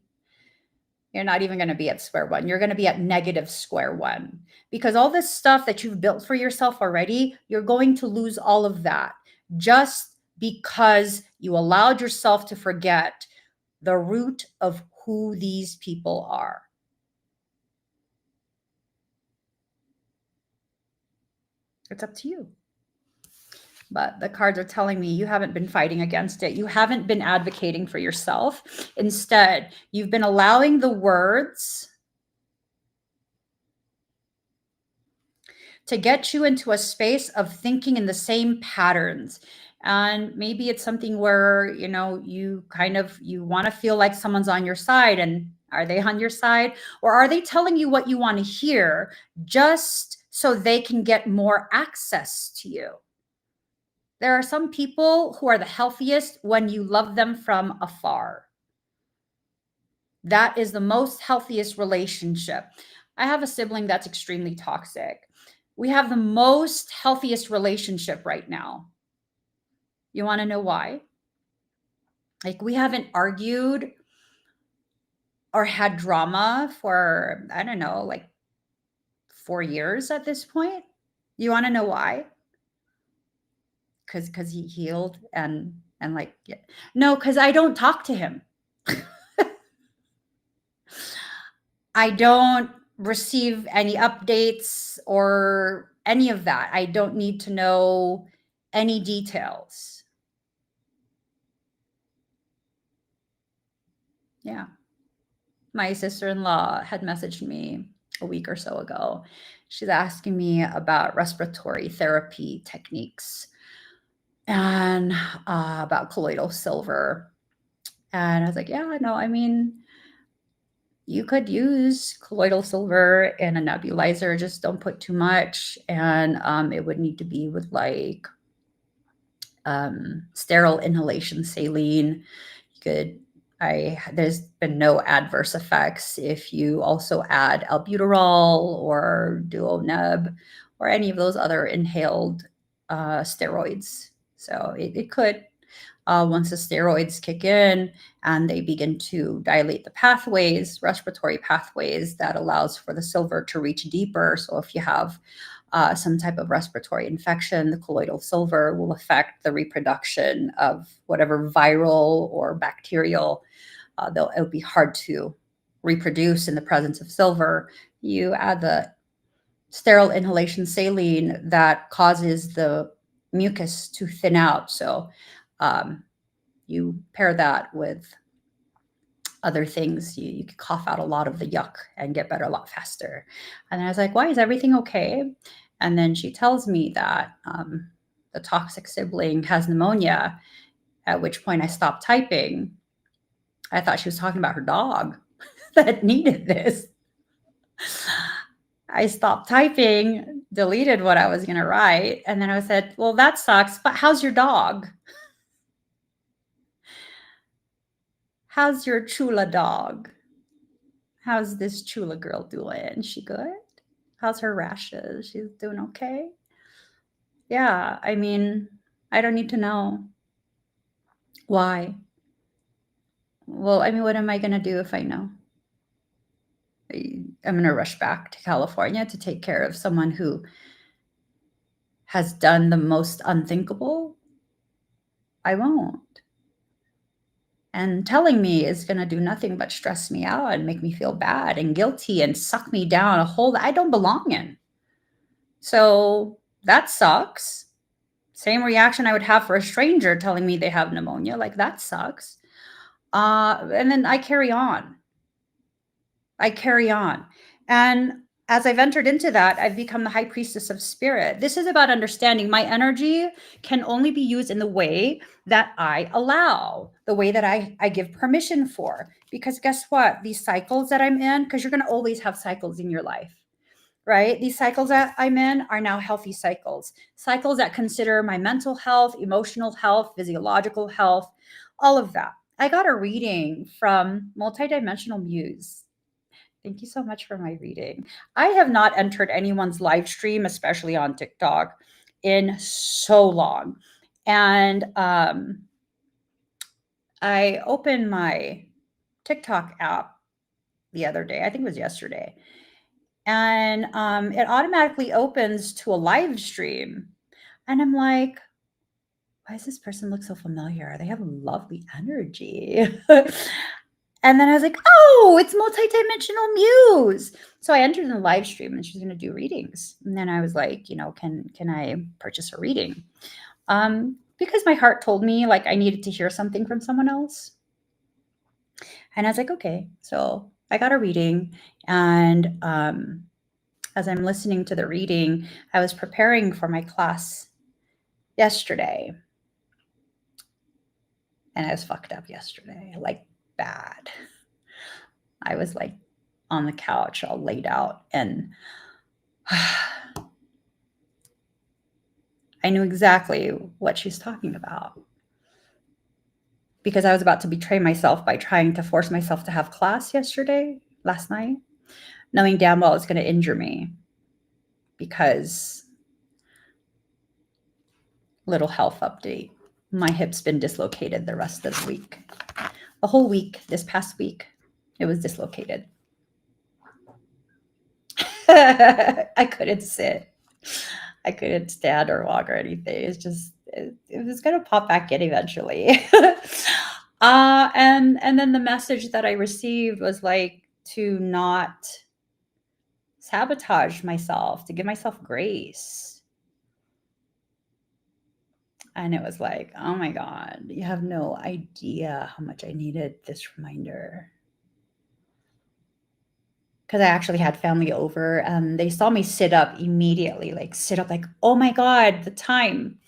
going to be at square one. You're going to be at negative square one, because all this stuff that you've built for yourself already, you're going to lose all of that just because you allowed yourself to forget the root of who these people are. It's up to you. But the cards are telling me you haven't been fighting against it. You haven't been advocating for yourself. Instead, you've been allowing the words to get you into a space of thinking in the same patterns. And maybe it's something where, you want to feel like someone's on your side. And are they on your side? Or are they telling you what you want to hear just so they can get more access to you? There are some people who are the healthiest when you love them from afar. That is the most healthiest relationship. I have a sibling that's extremely toxic. We have the most healthiest relationship right now. You want to know why? Like, we haven't argued or had drama for, I don't know, like 4 years at this point. You want to know why? Because he healed and like, yeah. No, because I don't talk to him. I don't receive any updates or any of that. I don't need to know any details. Yeah. My sister-in-law had messaged me a week or so ago. she's asking me about respiratory therapy techniques and about colloidal silver. And I was like, yeah, no, I mean, you could use colloidal silver in a nebulizer, just don't put too much. And it would need to be with like sterile inhalation saline. You could, there's been no adverse effects if you also add albuterol or duoneb or any of those other inhaled steroids. So it could, once the steroids kick in and they begin to dilate the pathways, respiratory pathways, that allows for the silver to reach deeper. So if you have some type of respiratory infection, the colloidal silver will affect the reproduction of whatever viral or bacterial. It'll be hard to reproduce in the presence of silver. You add the sterile inhalation saline that causes the mucus to thin out. So you pair that with other things, you could cough out a lot of the yuck and get better a lot faster. And I was like, why, is everything okay? And then she tells me that the toxic sibling has pneumonia, at which point I stopped typing. I thought she was talking about her dog that needed this. I stopped typing, deleted what I was going to write, and then I said, well, that sucks, but how's your dog? How's your chula dog? How's this chula girl doing? She good? How's her rashes? She's doing okay? Yeah, I mean, I don't need to know. Why? Well, I mean, what am I going to do if I know? I'm going to rush back to California to take care of someone who has done the most unthinkable? I won't. And telling me is going to do nothing but stress me out and make me feel bad and guilty and suck me down a hole that I don't belong in. So that sucks. Same reaction I would have for a stranger telling me they have pneumonia. Like, that sucks. And then I carry on. And as I've entered into that, I've become the high priestess of spirit. This is about understanding my energy can only be used in the way that I allow, the way that I give permission for. Because guess what? These cycles that I'm in, because you're going to always have cycles in your life, right? These cycles that I'm in are now healthy cycles that consider my mental health, emotional health, physiological health, all of that. I got a reading from Multidimensional Muse. Thank you so much for my reading. I have not entered anyone's live stream, especially on TikTok, in so long. And I opened my TikTok app the other day, I think it was yesterday, and it automatically opens to a live stream. And I'm like, why does this person look so familiar? They have lovely energy. And then I was like, oh, it's Multidimensional Muse. So I entered in the live stream and she's going to do readings. And then I was like, can I purchase a reading? Because my heart told me like I needed to hear something from someone else. And I was like, okay. So I got a reading. And as I'm listening to the reading, I was preparing for my class yesterday. And I was fucked up yesterday, like bad. I was like on the couch, all laid out, and I knew exactly what she's talking about because I was about to betray myself by trying to force myself to have class last night, knowing damn well it's going to injure me because little health update. My hip's been dislocated the rest of the week. The whole week, this past week, it was dislocated. I couldn't sit. I couldn't stand or walk or anything. It's just, it was going to pop back in eventually. And then the message that I received was like to not sabotage myself, to give myself grace. And it was like, oh my God, you have no idea how much I needed this reminder. because I actually had family over and they saw me sit up immediately, like sit up, like, oh my God, the time.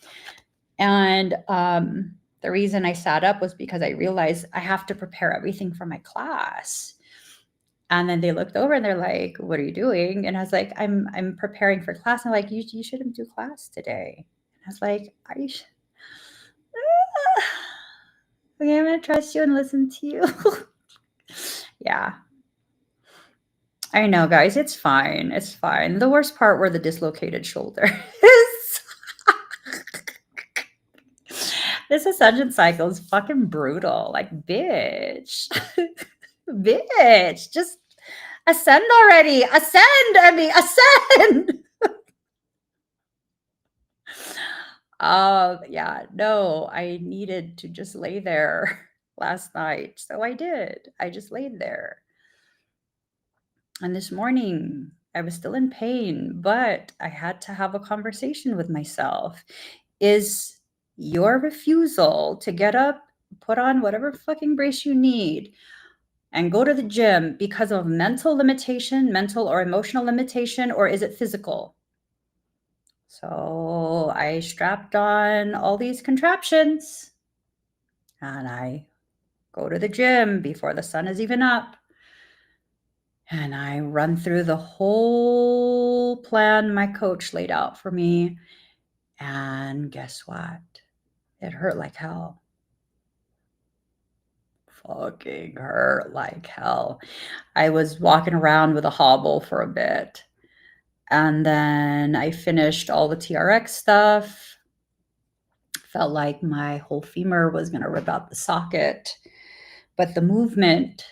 And the reason I sat up was because I realized I have to prepare everything for my class. And then they looked over and they're like, "What are you doing?" And I was like, I'm preparing for class." And they're like, you shouldn't do class today. And I was like, "Are you okay, I'm gonna trust you and listen to you." Yeah. I know, guys. It's fine. It's fine. The worst part were the dislocated shoulders. This ascension cycle is fucking brutal. Like, bitch. Bitch. Just ascend already. Ascend, Emmy. Ascend. Yeah, no, I needed to just lay there last night. So I did. I just laid there. And this morning, I was still in pain, but I had to have a conversation with myself. Is your refusal to get up, put on whatever fucking brace you need, and go to the gym because of mental limitation, mental or emotional limitation, or is it physical? So I strapped on all these contraptions and I go to the gym before the sun is even up. And I run through the whole plan my coach laid out for me. And guess what? It hurt like hell. Fucking hurt like hell. I was walking around with a hobble for a bit. And then I finished all the TRX stuff. Felt like my whole femur was going to rip out the socket. But the movement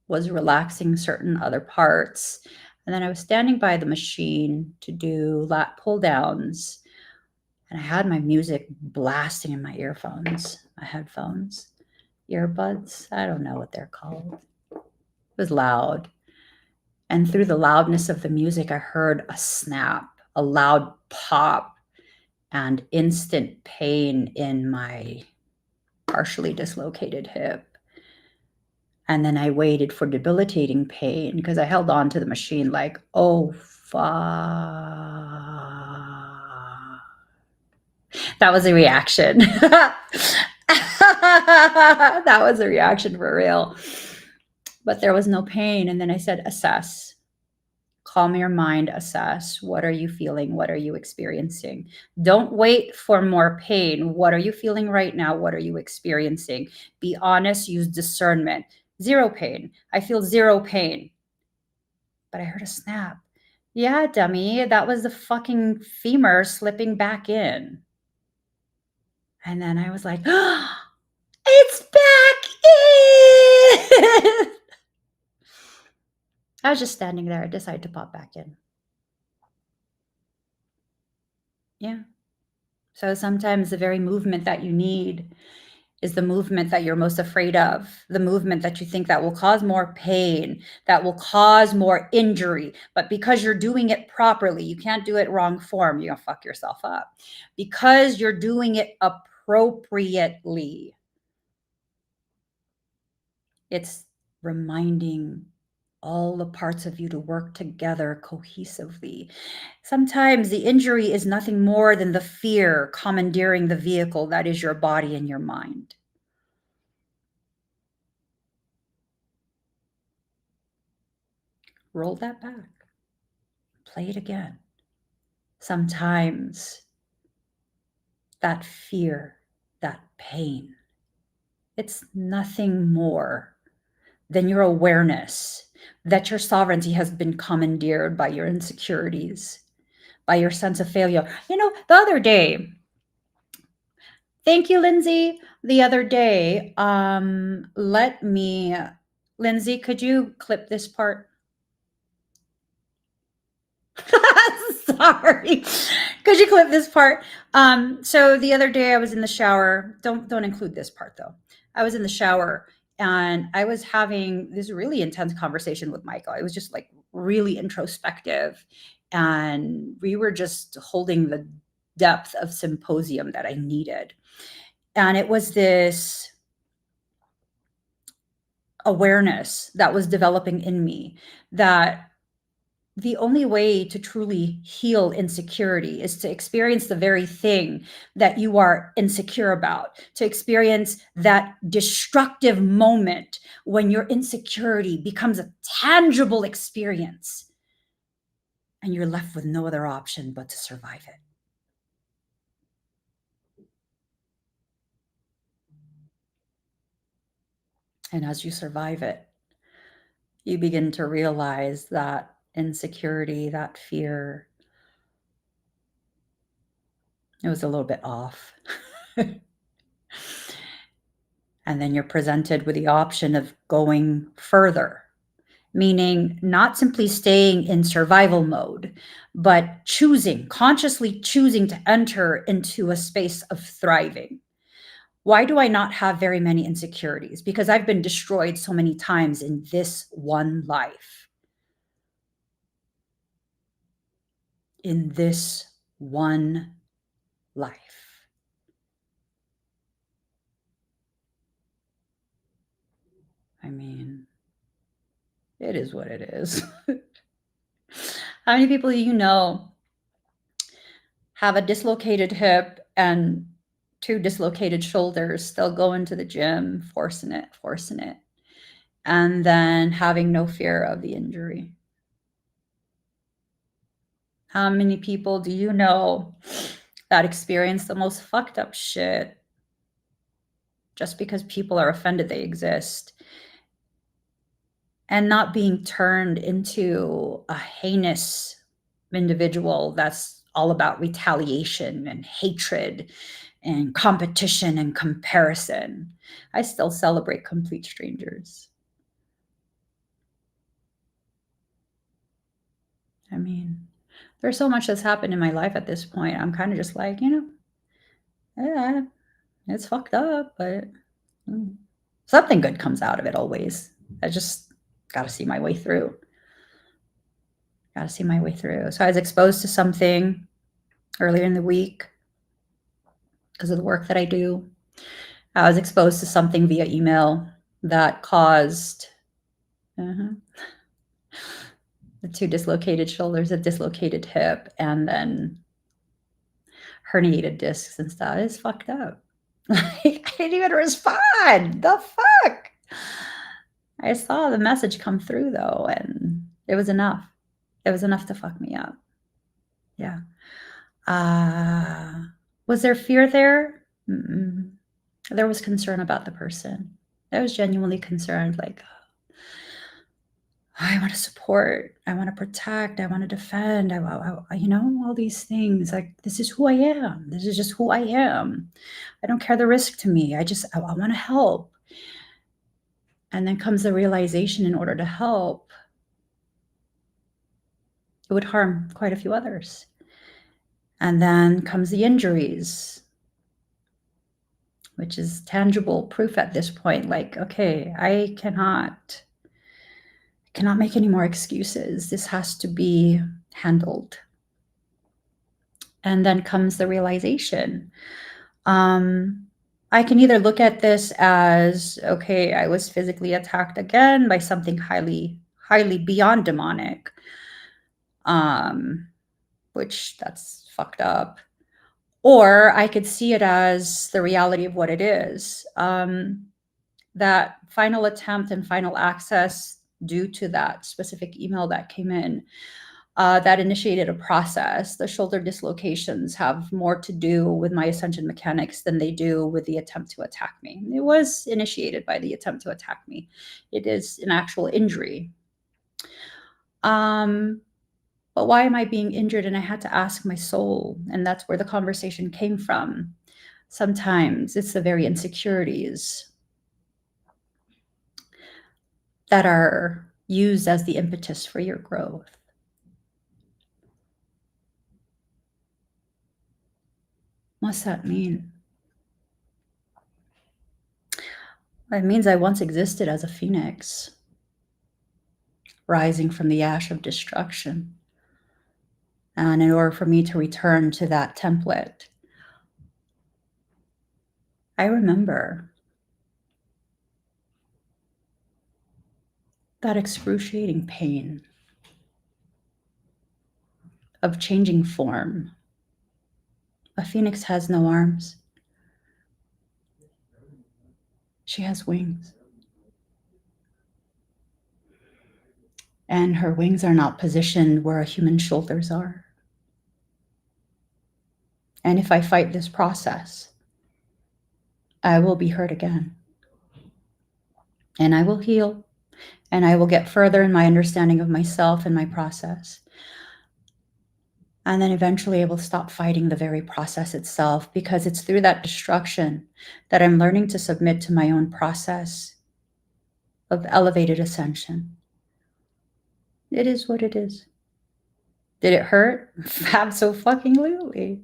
was relaxing certain other parts. And then I was standing by the machine to do lat pull downs. And I had my music blasting in my earphones, my headphones, earbuds. I don't know what they're called. It was loud. And through the loudness of the music, I heard a snap, a loud pop, and instant pain in my partially dislocated hip. And then I waited for debilitating pain because I held on to the machine like, oh, fuck. That was a reaction. That was a reaction for real. But there was no pain. And then I said, assess. Calm your mind, assess. What are you feeling? What are you experiencing? Don't wait for more pain. What are you feeling right now? What are you experiencing? Be honest, use discernment. Zero pain. I feel zero pain. But I heard a snap. Yeah, dummy, that was the fucking femur slipping back in. And then I was like, oh, it's back in. I was just standing there. I decided to pop back in. Yeah. So sometimes the very movement that you need is the movement that you're most afraid of, the movement that you think that will cause more pain, that will cause more injury. But because you're doing it properly, you can't do it wrong form. You're gonna fuck yourself up. Because you're doing it appropriately, it's reminding all the parts of you to work together cohesively. Sometimes the injury is nothing more than the fear commandeering the vehicle that is your body and your mind. Roll that back. Play it again. Sometimes that fear, that pain, it's nothing more than your awareness that your sovereignty has been commandeered by your insecurities, by your sense of failure. You know, the other day, thank you, Lindsay. The other day, Lindsay, could you clip this part? Sorry. Could you clip this part? So the other day I was in the shower. Don't include this part though. I was in the shower and I was having this really intense conversation with Michael. It was just like really introspective. And we were just holding the depth of symposium that I needed. And it was this awareness that was developing in me, that the only way to truly heal insecurity is to experience the very thing that you are insecure about, to experience that destructive moment when your insecurity becomes a tangible experience and you're left with no other option but to survive it. And as you survive it, you begin to realize that insecurity, that fear, it was a little bit off. And then you're presented with the option of going further, meaning not simply staying in survival mode, but consciously choosing to enter into a space of thriving. Why do I not have very many insecurities? Because I've been destroyed so many times in this one life. In this one life. I mean, it is what it is. How many people do you know have a dislocated hip and 2 dislocated shoulders? They'll go into the gym, forcing it, and then having no fear of the injury. How many people do you know that experience the most fucked up shit just because people are offended they exist, and not being turned into a heinous individual that's all about retaliation and hatred and competition and comparison? I still celebrate complete strangers. I mean, there's so much that's happened in my life at this point. I'm kind of just like, yeah, it's fucked up, but something good comes out of it always. I just got to see my way through. So I was exposed to something earlier in the week because of the work that I do. I was exposed to something via email that caused the 2 dislocated shoulders, a dislocated hip, and then herniated discs and stuff. It's fucked up. Like, I didn't even respond. The fuck? I saw the message come through though, and it was enough. It was enough to fuck me up. Yeah. Was there fear there? Mm-mm. There was concern about the person. I was genuinely concerned, like, I want to support, I want to protect, I want to defend, all these things. Like, this is who I am. This is just who I am. I don't care the risk to me. I want to help. And then comes the realization, in order to help, it would harm quite a few others. And then comes the injuries, which is tangible proof at this point. Like, okay, I cannot make any more excuses. This has to be handled. And then comes the realization. I can either look at this as, okay, I was physically attacked again by something highly, highly beyond demonic, which that's fucked up. Or I could see it as the reality of what it is. That final attempt and final access due to that specific email that came in, that initiated a process. The shoulder dislocations have more to do with my ascension mechanics than they do with the attempt to attack me. It was initiated by the attempt to attack me. It is an actual injury. But why am I being injured? And I had to ask my soul, and that's where the conversation came from. Sometimes it's the very insecurities that are used as the impetus for your growth. What's that mean? It means I once existed as a phoenix, rising from the ash of destruction. And in order for me to return to that template, I remember that excruciating pain of changing form. A phoenix has no arms. She has wings. And her wings are not positioned where a human's shoulders are. And if I fight this process, I will be hurt again. And I will heal. And I will get further in my understanding of myself and my process. And then eventually I will stop fighting the very process itself, because it's through that destruction that I'm learning to submit to my own process of elevated ascension. It is what it is. Did it hurt? Absolutely.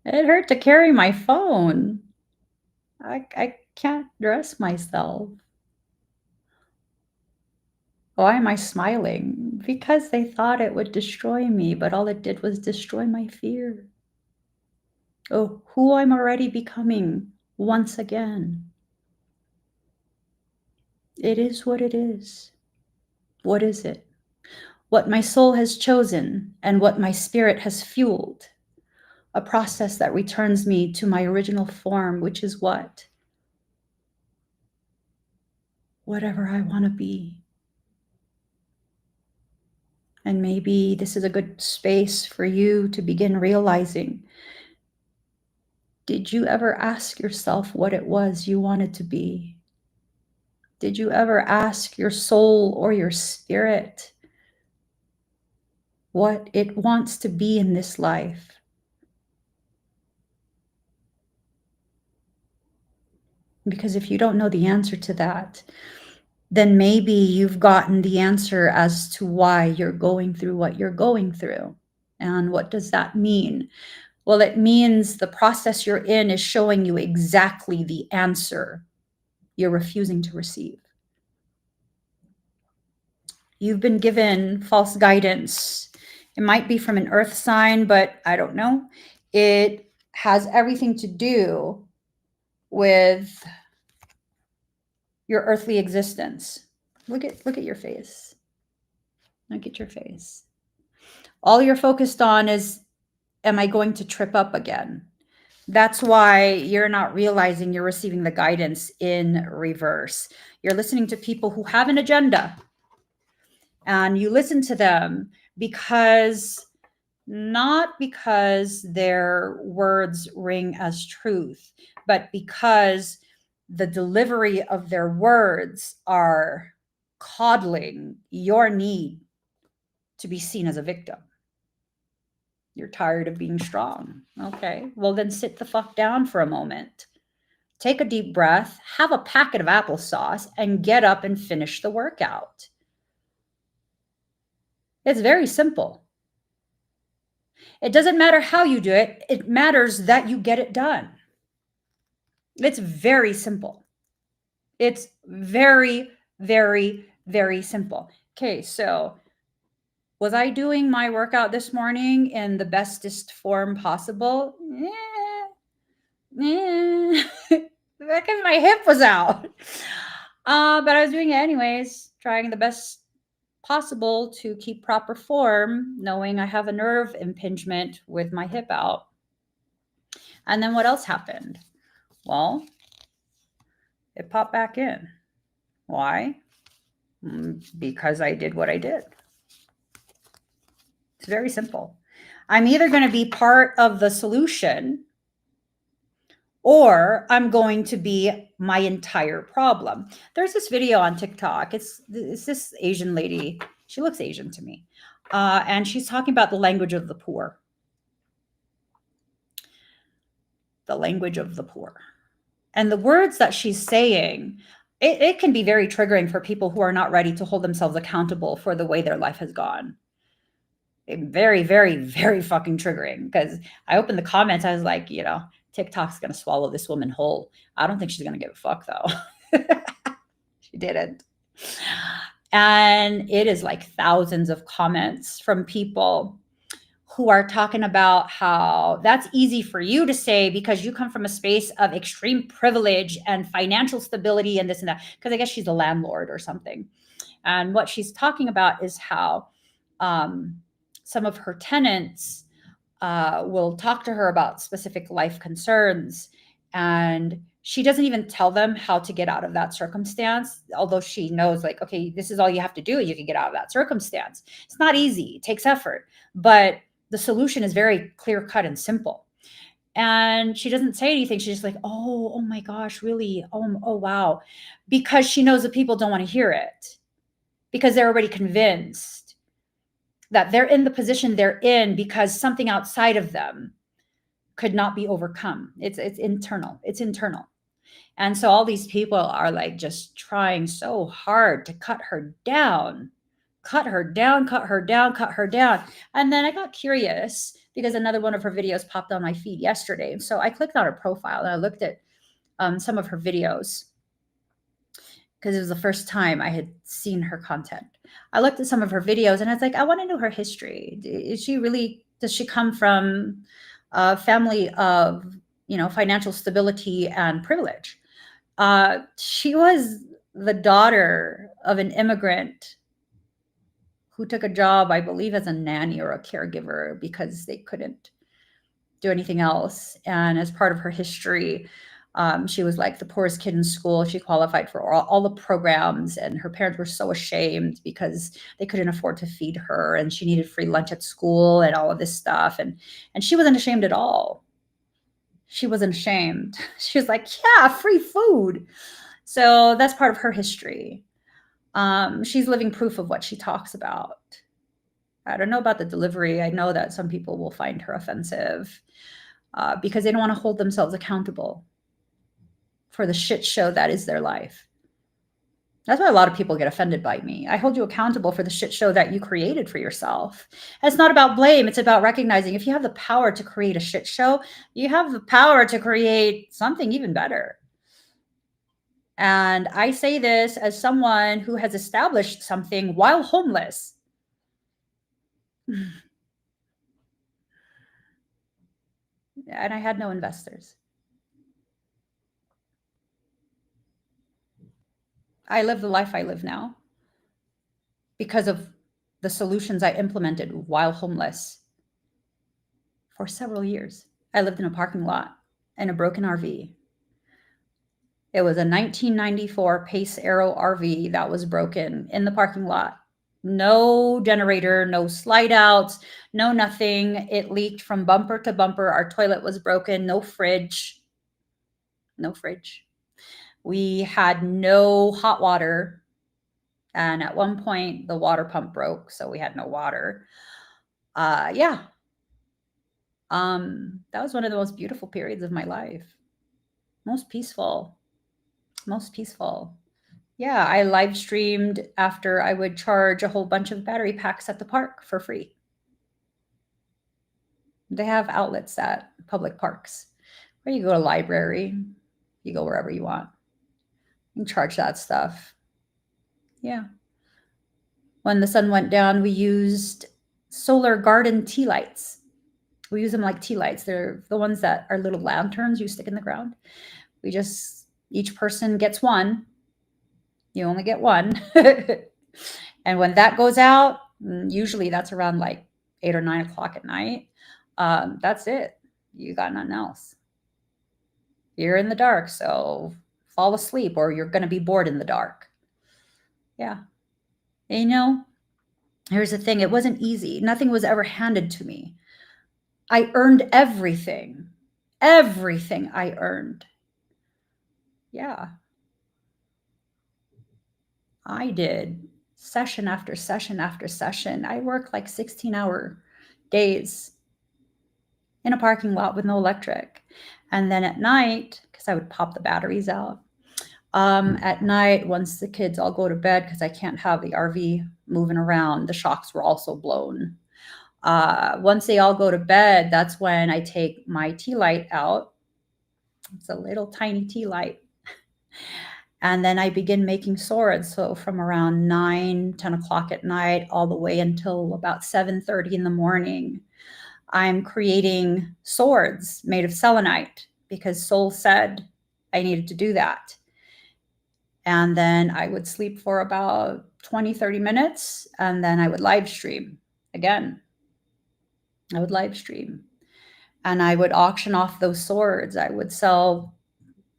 It hurt to carry my phone. I can't dress myself. Why am I smiling? Because they thought it would destroy me, but all it did was destroy my fear. Oh, who I'm already becoming once again. It is what it is. What is it? What my soul has chosen and what my spirit has fueled. A process that returns me to my original form, which is what? Whatever I want to be. And maybe this is a good space for you to begin realizing, did you ever ask yourself what it was you wanted to be? Did you ever ask your soul or your spirit what it wants to be in this life? Because if you don't know the answer to that, then maybe you've gotten the answer as to why you're going through what you're going through. And what does that mean? Well, it means the process you're in is showing you exactly the answer you're refusing to receive. You've been given false guidance. It might be from an earth sign, but I don't know. It has everything to do with your earthly existence. Look at your face. Look at your face. All you're focused on is, am I going to trip up again? That's why you're not realizing you're receiving the guidance in reverse. You're listening to people who have an agenda, and you listen to them because, not because their words ring as truth, but because the delivery of their words are coddling your need to be seen as a victim. You're tired of being strong. Okay, well then sit the fuck down for a moment. Take a deep breath, have a packet of applesauce, and get up and finish the workout. It's very simple. It doesn't matter how you do it. It matters that you get it done. It's very simple. It's very, very, very simple. Okay, so was I doing my workout this morning in the bestest form possible? Because my hip was out. But I was doing it anyways, trying the best possible to keep proper form, knowing I have a nerve impingement with my hip out. And then what else happened? Well, it popped back in. Why? Because I did what I did. It's very simple. I'm either going to be part of the solution, or I'm going to be my entire problem. There's this video on TikTok. It's this Asian lady. She looks Asian to me. And she's talking about the language of the poor. The language of the poor. And the words that she's saying, it can be very triggering for people who are not ready to hold themselves accountable for the way their life has gone. Very, very, very fucking triggering, because I opened the comments. I was like, TikTok's going to swallow this woman whole. I don't think she's going to give a fuck, though. She didn't. And it is like thousands of comments from people who are talking about how that's easy for you to say because you come from a space of extreme privilege and financial stability and this and that. Because I guess she's a landlord or something. And what she's talking about is how some of her tenants will talk to her about specific life concerns, and she doesn't even tell them how to get out of that circumstance, although she knows, like, okay, this is all you have to do, you can get out of that circumstance. It's not easy, it takes effort, but the solution is very clear cut and simple. And she doesn't say anything. She's just like, oh my gosh, really? Oh wow. Because she knows that people don't want to hear it, because they're already convinced that they're in the position they're in because something outside of them could not be overcome. It's internal. It's internal. And so all these people are like just trying so hard to cut her down, cut her down, cut her down, cut her down. And then I got curious because another one of her videos popped on my feed yesterday. So I clicked on her profile and I looked at some of her videos, because it was the first time I had seen her content. I looked at some of her videos and I was like, I want to know her history. Does she come from a family of, financial stability and privilege? She was the daughter of an immigrant who took a job, I believe, as a nanny or a caregiver because they couldn't do anything else. And as part of her history, she was like the poorest kid in school. She qualified for all the programs, and her parents were so ashamed because they couldn't afford to feed her, and she needed free lunch at school and all of this stuff. And she wasn't ashamed at all. She wasn't ashamed. She was like, yeah, free food. So that's part of her history. She's living proof of what she talks about. I don't know about the delivery. I know that some people will find her offensive because they don't want to hold themselves accountable for the shit show that is their life. That's why a lot of people get offended by me. I hold you accountable for the shit show that you created for yourself. And it's not about blame. It's about recognizing if you have the power to create a shit show, you have the power to create something even better. And I say this as someone who has established something while homeless. And I had no investors. I live the life I live now because of the solutions I implemented while homeless for several years. I lived in a parking lot in a broken RV. It was a 1994 Pace Aero RV that was broken in the parking lot. No generator, no slide outs, no nothing. It leaked from bumper to bumper. Our toilet was broken, no fridge. No fridge. We had no hot water. And at one point, the water pump broke, so we had no water. Yeah. That was one of the most beautiful periods of my life. Most peaceful. Most peaceful. Yeah, I live streamed after I would charge a whole bunch of battery packs at the park for free. They have outlets at public parks where you go to library, you go wherever you want. You can charge that stuff. Yeah. When the sun went down, we used solar garden tea lights. We use them like tea lights. They're the ones that are little lanterns you stick in the ground. Each person gets one. You only get one. And when that goes out, usually that's around like 8 or 9 o'clock at night. That's it. You got nothing else. You're in the dark, so fall asleep or you're going to be bored in the dark. Yeah. And here's the thing. It wasn't easy. Nothing was ever handed to me. I earned everything. Everything I earned. Yeah. I did session after session after session. I worked like 16-hour days in a parking lot with no electric. And then at night, because I would pop the batteries out, at night, once the kids all go to bed, because I can't have the RV moving around, the shocks were also blown. Once they all go to bed, that's when I take my tea light out. It's a little tiny tea light. And then I begin making swords. So from around 9, 10 o'clock at night, all the way until about 7:30 in the morning, I'm creating swords made of selenite because Soul said I needed to do that. And then I would sleep for about 20, 30 minutes, and then I would live stream again. I would live stream and I would auction off those swords. I would sell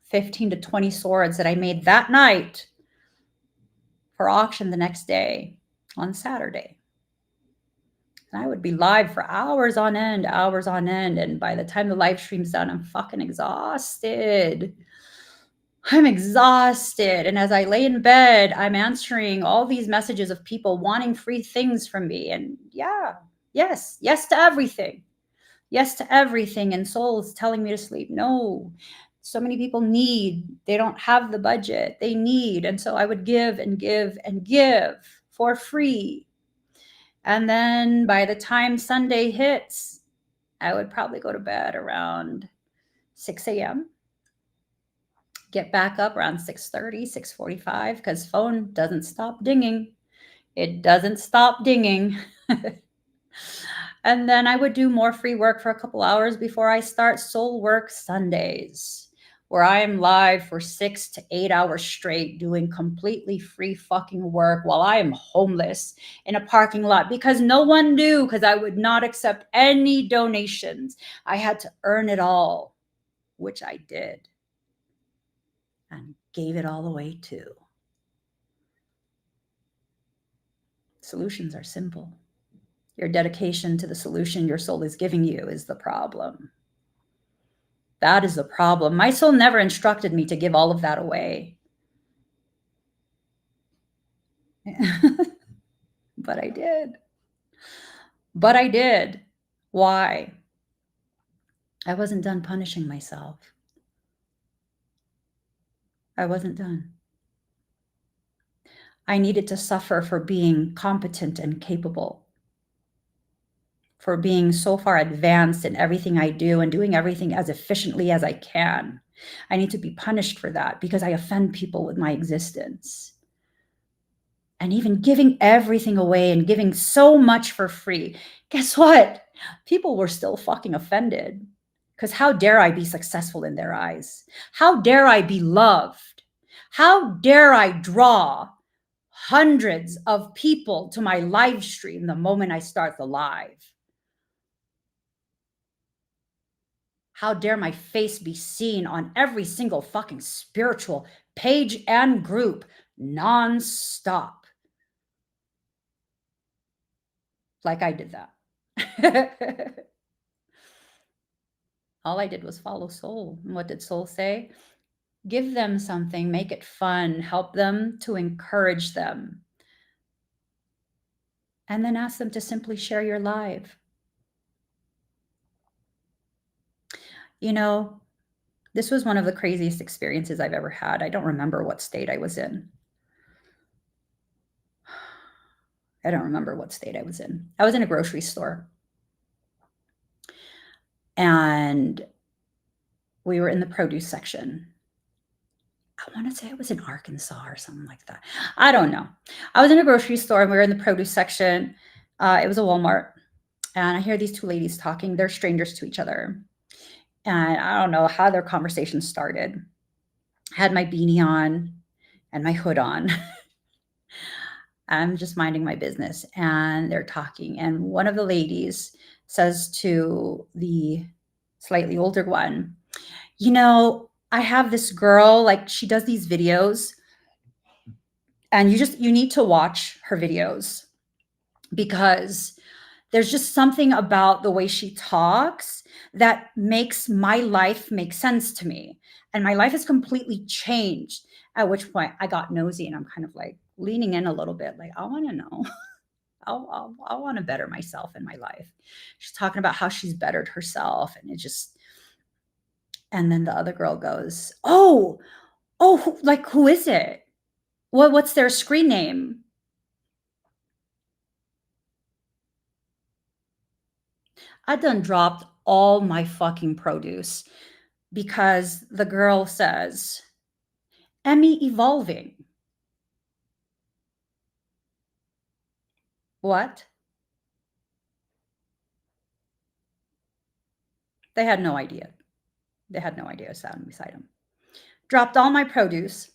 15 to 20 swords that I made that night for auction the next day on Saturday. And I would be live for hours on end, hours on end. And by the time the live stream's done, I'm fucking exhausted. I'm exhausted. And as I lay in bed, I'm answering all these messages of people wanting free things from me. And yeah, yes to everything. Yes to everything. And soul is telling me to sleep. No, so many people need, they don't have the budget, they need. And so I would give and give and give for free. And then by the time Sunday hits, I would probably go to bed around 6 a.m. Get back up around 6:30, 6:45, because phone doesn't stop dinging. It doesn't stop dinging. And then I would do more free work for a couple hours before I start Soul Work Sundays, where I am live for 6 to 8 hours straight doing completely free fucking work while I am homeless in a parking lot because no one knew, because I would not accept any donations. I had to earn it all, which I did, and gave it all away too. Solutions are simple. Your dedication to the solution your soul is giving you is the problem. That is the problem. My soul never instructed me to give all of that away. But I did. But I did. Why? I wasn't done punishing myself. I wasn't done. I needed to suffer for being competent and capable, for being so far advanced in everything I do and doing everything as efficiently as I can. I need to be punished for that because I offend people with my existence. And even giving everything away and giving so much for free, guess what? People were still fucking offended. Because how dare I be successful in their eyes? How dare I be loved? How dare I draw hundreds of people to my live stream the moment I start the live? How dare my face be seen on every single fucking spiritual page and group nonstop? Like I did that. All I did was follow soul. And what did soul say? Give them something, make it fun, help them to encourage them. And then ask them to simply share your live. You know, this was one of the craziest experiences I've ever had. I don't remember what state I was in. I don't remember what state I was in. I was in a grocery store. And we were in the produce section. I want to say I was in Arkansas or something like that. I don't know. I was in a grocery store and we were in the produce section. It was a Walmart. And I hear these two ladies talking. They're strangers to each other. And I don't know how their conversation started. I had my beanie on and my hood on. I'm just minding my business. And they're talking. And one of the ladies says to the slightly older one, you know, I have this girl, like she does these videos. And you need to watch her videos because there's just something about the way she talks that makes my life make sense to me. And my life has completely changed. At which point I got nosy and I'm kind of like leaning in a little bit, like, I want to know. I want to better myself in my life. She's talking about how she's bettered herself. And then the other girl goes, oh, like, who is it? What's their screen name? I done dropped all my fucking produce because the girl says, Emmy evolving. What? They had no idea. They had no idea I was sat beside them. Dropped all my produce.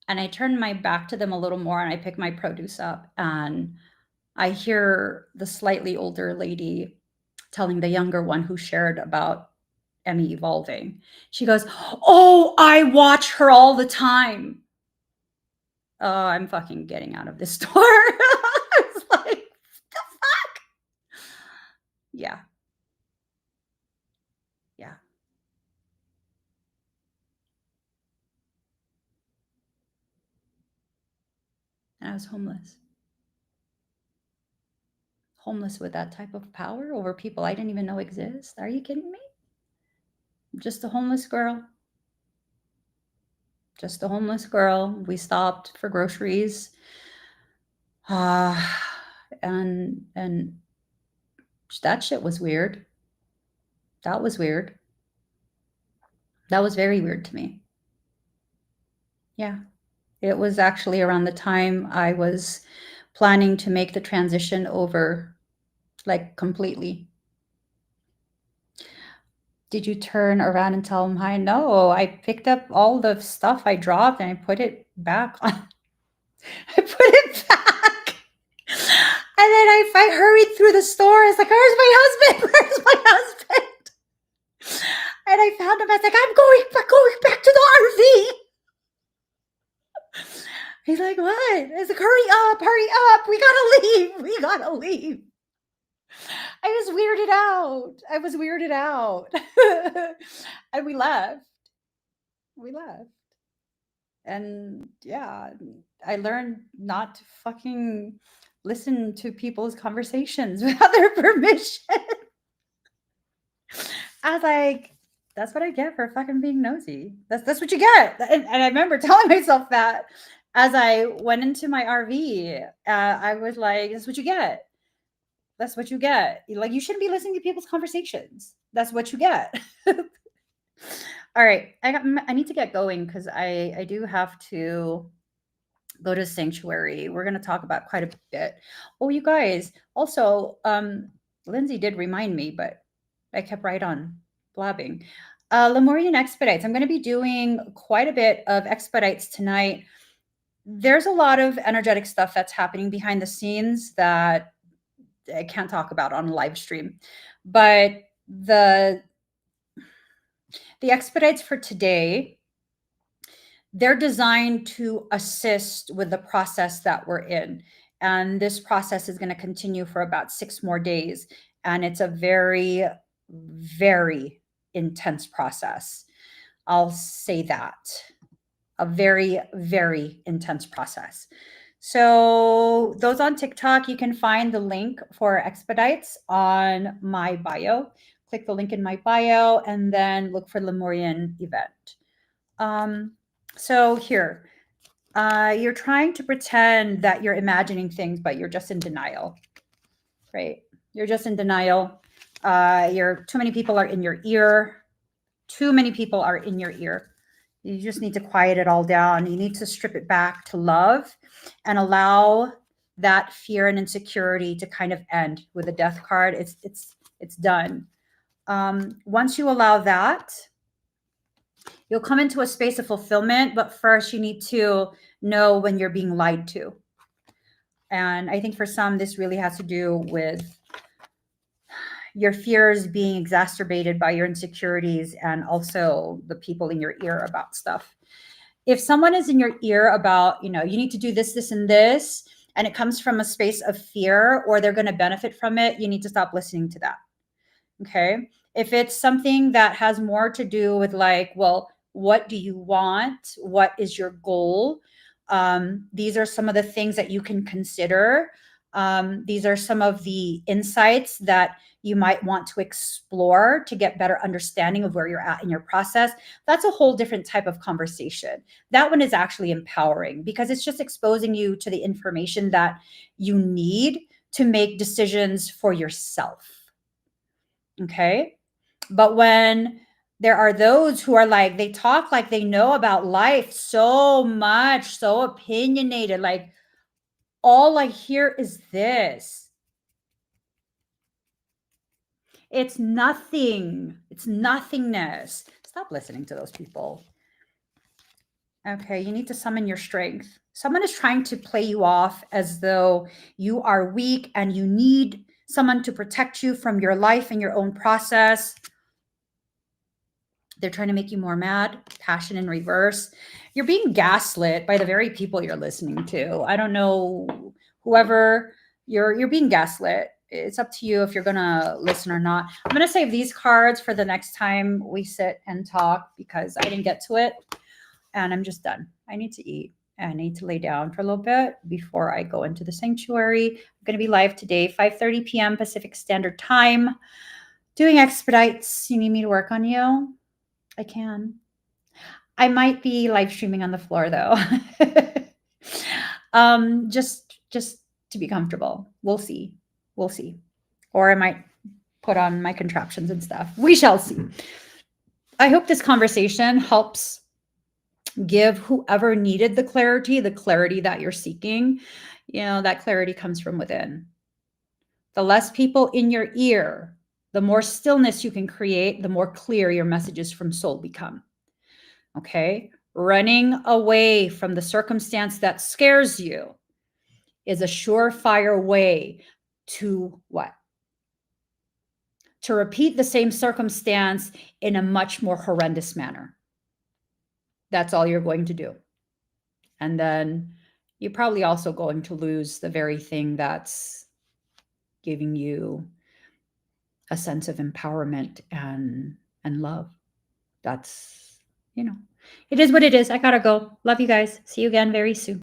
And I turn my back to them a little more and I pick my produce up, and I hear the slightly older lady telling the younger one who shared about Emmy evolving. She goes, "Oh, I watch her all the time." Oh, I'm fucking getting out of this store. I was like, the fuck? Yeah. Yeah. And I was homeless. Homeless with that type of power over people I didn't even know exist. Are you kidding me? Just a homeless girl. Just a homeless girl. We stopped for groceries. Uh, and that shit was weird. That was weird. That was very weird to me. Yeah. It was actually around the time I was planning to make the transition over, like, completely. Did you turn around and tell him hi? No, I picked up all the stuff I dropped and I put it back on. I put it back. And then I hurried through the store. I was like, where's my husband? Where's my husband? And I found him. I was like, I'm going back to the RV. He's like, what? I was like, hurry up. We gotta leave. We gotta leave. I was weirded out. And we left. We left. And yeah, I learned not to fucking listen to people's conversations without their permission. I was like, that's what I get for fucking being nosy. That's what you get. And I remember telling myself that as I went into my RV. I was like, that's what you get. That's what you get. Like, you shouldn't be listening to people's conversations. That's what you get. All right, I need to get going because I do have to go to sanctuary. We're going to talk about quite a bit. Oh, you guys, also, Lindsay did remind me, but I kept right on blabbing. Lemurian expedites. I'm going to be doing quite a bit of expedites tonight. There's a lot of energetic stuff that's happening behind the scenes that I can't talk about on a live stream, but the expedites for today, they're designed to assist with the process that we're in. And this process is going to continue for about 6 more days. And it's a very, very intense process. I'll say that. A very, very intense process. So, those on TikTok, you can find the link for expedites on my bio. Click the link in my bio and then look for Lemurian event. So here, you're trying to pretend that you're imagining things, but you're just in denial, right? You're just in denial. Too many people are in your ear. Too many people are in your ear. You just need to quiet it all down. You need to strip it back to love and allow that fear and insecurity to kind of end with the death card. It's done. Once you allow that, you'll come into a space of fulfillment, but first you need to know when you're being lied to. And I think for some, this really has to do with your fears being exacerbated by your insecurities and also the people in your ear about stuff. If someone is in your ear about, you need to do this, this, and this, and it comes from a space of fear or they're going to benefit from it, you need to stop listening to that. Okay. If it's something that has more to do with, like, well, what do you want? What is your goal? These are some of the things that you can consider. These are some of the insights that you might want to explore to get better understanding of where you're at in your process. That's a whole different type of conversation. That one is actually empowering because it's just exposing you to the information that you need to make decisions for yourself. Okay. But when there are those who are like, they talk like they know about life so much, so opinionated, like, all I hear is this. It's nothing. It's nothingness. Stop listening to those people. Okay, you need to summon your strength. Someone is trying to play you off as though you are weak and you need someone to protect you from your life and your own process. They're trying to make you more mad, passion in reverse. You're being gaslit by the very people you're listening to. I don't know, whoever you're being gaslit. It's up to you if you're going to listen or not. I'm going to save these cards for the next time we sit and talk because I didn't get to it and I'm just done. I need to eat. I need to lay down for a little bit before I go into the sanctuary. I'm going to be live today, 5:30 p.m. Pacific Standard Time, doing expedites. You need me to work on you? I can. I might be live streaming on the floor though. Just to be comfortable. We'll see. We'll see. Or I might put on my contraptions and stuff. We shall see. I hope this conversation helps give whoever needed the clarity that you're seeking. You know, that clarity comes from within. The less people in your ear, the more stillness you can create, the more clear your messages from soul become. Okay? Running away from the circumstance that scares you is a surefire way to what? To repeat the same circumstance in a much more horrendous manner. That's all you're going to do. And then you're probably also going to lose the very thing that's giving you a sense of empowerment and love. That's, you know, it is what it is. I gotta go. Love you guys. See you again very soon.